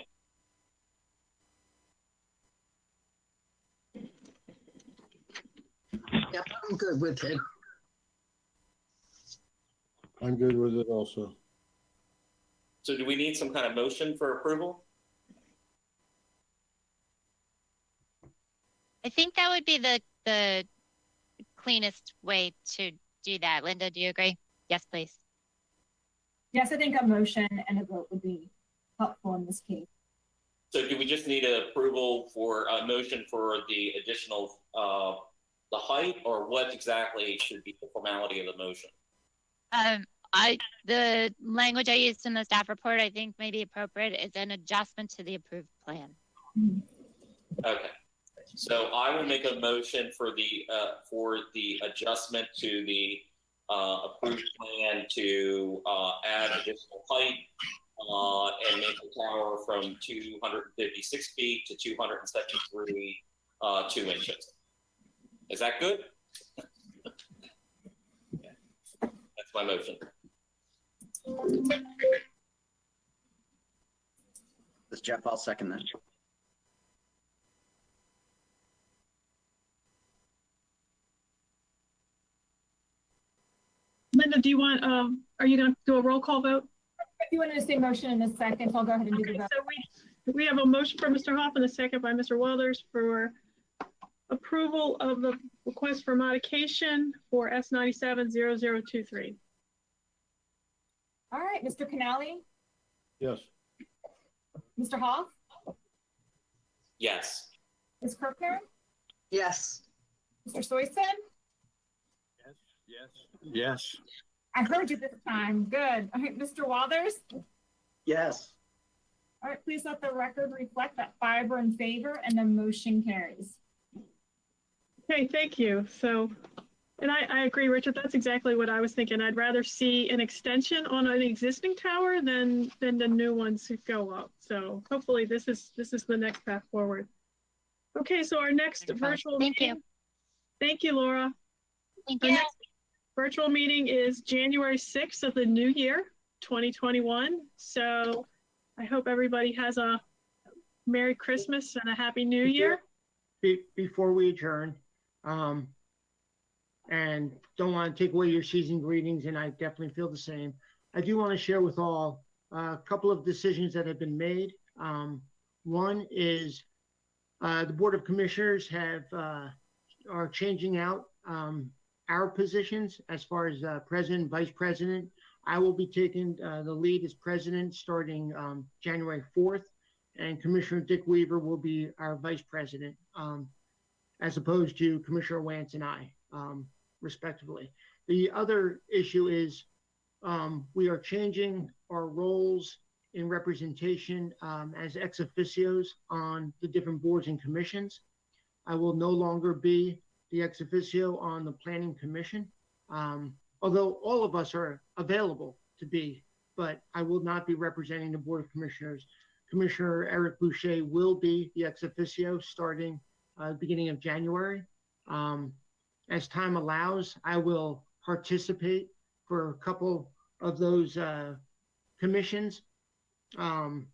Yep, I'm good with it. I'm good with it also. So do we need some kind of motion for approval? I think that would be the cleanest way to do that. Linda, do you agree? Yes, please. Yes, I think a motion and a vote would be helpful in this case. So do we just need an approval for a motion for the additional, the height, or what exactly should be the formality of the motion? The language I used in the staff report, I think may be appropriate, is an adjustment to the approved plan. Okay. So I will make a motion for the adjustment to the approved plan to add additional height and make the tower from 256 feet to 273 2 inches. Is that good? That's my motion. This Jeff, I'll second that. Linda, do you want, are you going to do a roll call vote? If you want to say motion in a second, I'll go ahead and do the vote. So we have a motion for Mr. Hoff and a second by Mr. Welders for approval of the request for modification for S970023. All right, Mr. Canali, Yes. Mr. Hoff, Yes. Ms. Kirkner, Yes. Mr. Soyson. Yes. I heard you this time. Good. All right, Mr. Walters. Yes. All right, please let the record reflect that 5 are in favor and the motion carries. Okay, thank you. So, and I agree, Richard, that's exactly what I was thinking. I'd rather see an extension on an existing tower than the new ones go up. So hopefully this is the next path forward. Okay, so our next virtual meeting. Thank you, Laura. Thank Our you. next virtual meeting is January 6th of the new year, 2021. So I hope everybody has a Merry Christmas and a Happy New Year. Before we adjourn, and don't want to take away your season greetings, and I definitely feel the same. I do want to share with all a couple of decisions that have been made. One is the Board of Commissioners are changing out our positions as far as president, vice president. I will be taking the lead as president starting January 4th, and Commissioner Dick Weaver will be our vice president, as opposed to Commissioner Wance and I, respectively. The other issue is we are changing our roles in representation as ex officios on the different boards and commissions. I will no longer be the ex officio on the Planning Commission, although all of us are available to be, but I will not be representing the Board of Commissioners. Commissioner Eric Boucher will be the ex officio starting beginning of January. As time allows, I will participate for a couple of those commissions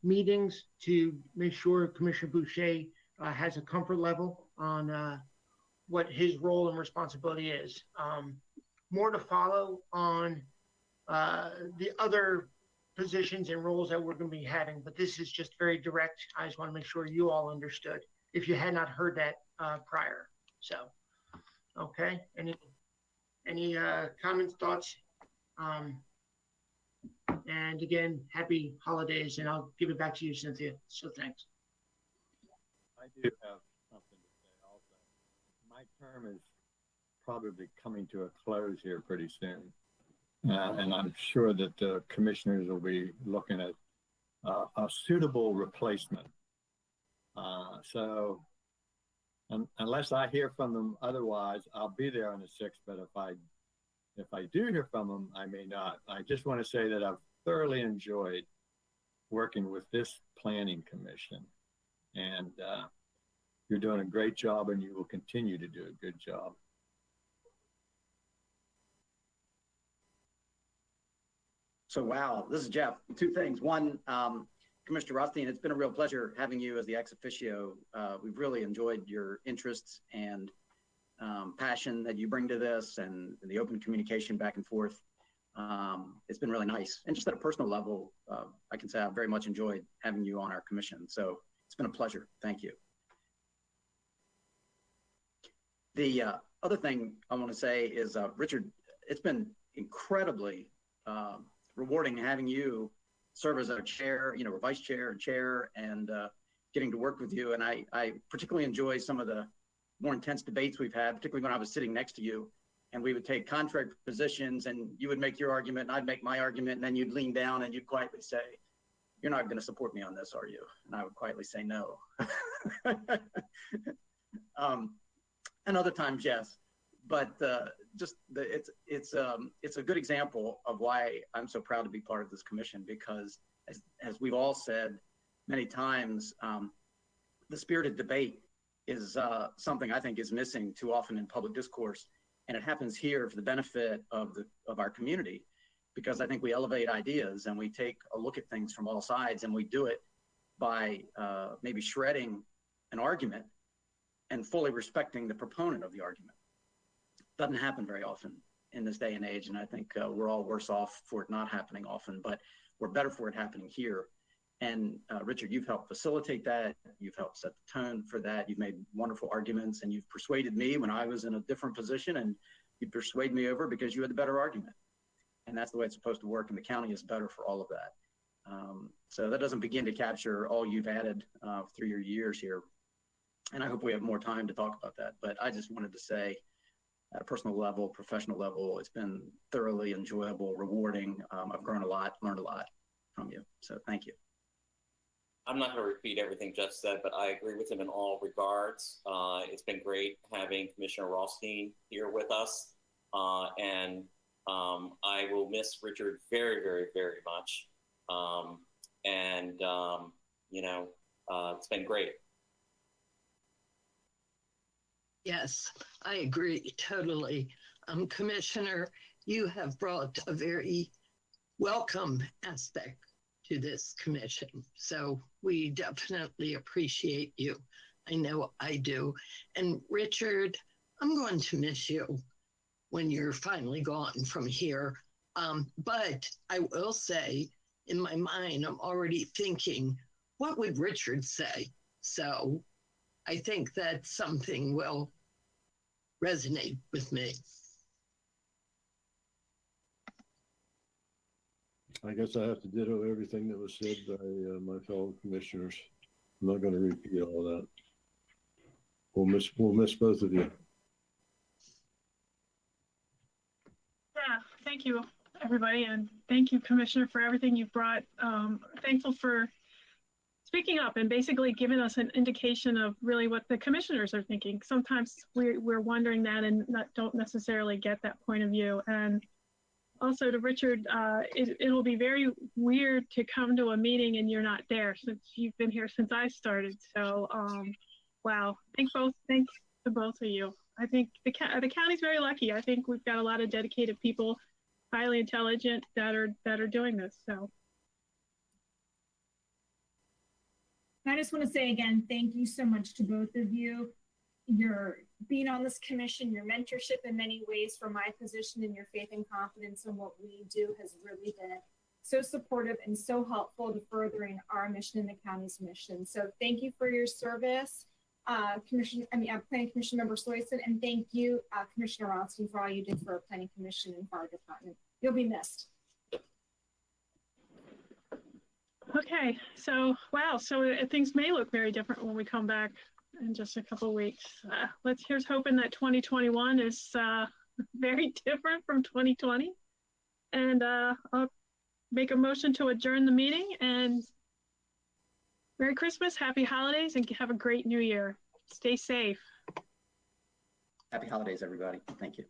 meetings to make sure Commissioner Boucher has a comfort level on what his role and responsibility is. More to follow on the other positions and roles that we're going to be having, but this is just very direct. I just want to make sure you all understood if you had not heard that prior. So, okay. Any comments, thoughts? And again, happy holidays, and I'll give it back to you, Cynthia. So thanks. I do have something to say also. My term is probably coming to a close here pretty soon. And I'm sure that the commissioners will be looking at a suitable replacement. So unless I hear from them otherwise, I'll be there on the 6th, but if I do hear from them, I may not. I just want to say that I've thoroughly enjoyed working with this planning commission, and you're doing a great job, and you will continue to do a good job. So, wow, this is Jeff. Two things. One, Commissioner Rothstein, it's been a real pleasure having you as the ex officio. We've really enjoyed your interests and passion that you bring to this, and the open communication back and forth. It's been really nice. And just at a personal level, I can say I've very much enjoyed having you on our commission. So it's been a pleasure. Thank you. The other thing I want to say is, Richard, it's been incredibly rewarding having you serve as our chair, or vice chair and chair, and getting to work with you. And I particularly enjoy some of the more intense debates we've had, particularly when I was sitting next to you, and we would take contrary positions, and you would make your argument and I'd make my argument, and then you'd lean down and you'd quietly say, "You're not going to support me on this, are you?" And I would quietly say no. And other times, yes. But it's a good example of why I'm so proud to be part of this commission, because as we've all said many times, the spirited debate is something I think is missing too often in public discourse, and it happens here for the benefit of our community, because I think we elevate ideas and we take a look at things from all sides, and we do it by maybe shredding an argument and fully respecting the proponent of the argument. Doesn't happen very often in this day and age, and I think we're all worse off for it not happening often, but we're better for it happening here. And Richard, you've helped facilitate that. You've helped set the tone for that. You've made wonderful arguments, and you've persuaded me when I was in a different position, and you persuade me over because you had the better argument. And that's the way it's supposed to work, and the county is better for all of that. So that doesn't begin to capture all you've added through your years here. And I hope we have more time to talk about that. But I just wanted to say, at a personal level, professional level, it's been thoroughly enjoyable, rewarding. I've grown a lot, learned a lot from you. So thank you. I'm not going to repeat everything Jeff said, but I agree with him in all regards. It's been great having Commissioner Rothstein here with us. And I will miss Richard very, very, very much. It's been great. Yes, I agree totally. Commissioner, you have brought a very welcome aspect to this commission. So we definitely appreciate you. I know I do. And Richard, I'm going to miss you when you're finally gone from here. But I will say, in my mind, I'm already thinking, what would Richard say? So I think that something will resonate with me. I guess I have to ditto everything that was said by my fellow commissioners. I'm not going to repeat all that. We'll miss both of you. Yeah, thank you, everybody, and thank you, Commissioner, for everything you've brought. Thankful for speaking up and basically giving us an indication of really what the commissioners are thinking. Sometimes we're wondering that and don't necessarily get that point of view. And also to Richard, it'll be very weird to come to a meeting and you're not there since you've been here since I started. So, wow, thanks to both of you. I think the county's very lucky. I think we've got a lot of dedicated people, highly intelligent that are doing this. So. I just want to say again, thank you so much to both of you. Your being on this commission, your mentorship in many ways for my position, and your faith and confidence in what we do has really been so supportive and so helpful to furthering our mission and the county's mission. So thank you for your service, Planning Commission Member Soyson, and thank you, Commissioner Ronstein, for all you did for our Planning Commission and for our department. You'll be missed. Okay, so wow, so things may look very different when we come back in just a couple of weeks. Here's hoping that 2021 is very different from 2020. And I'll make a motion to adjourn the meeting, and Merry Christmas, Happy Holidays, and have a great New Year. Stay safe. Happy holidays, everybody. Thank you.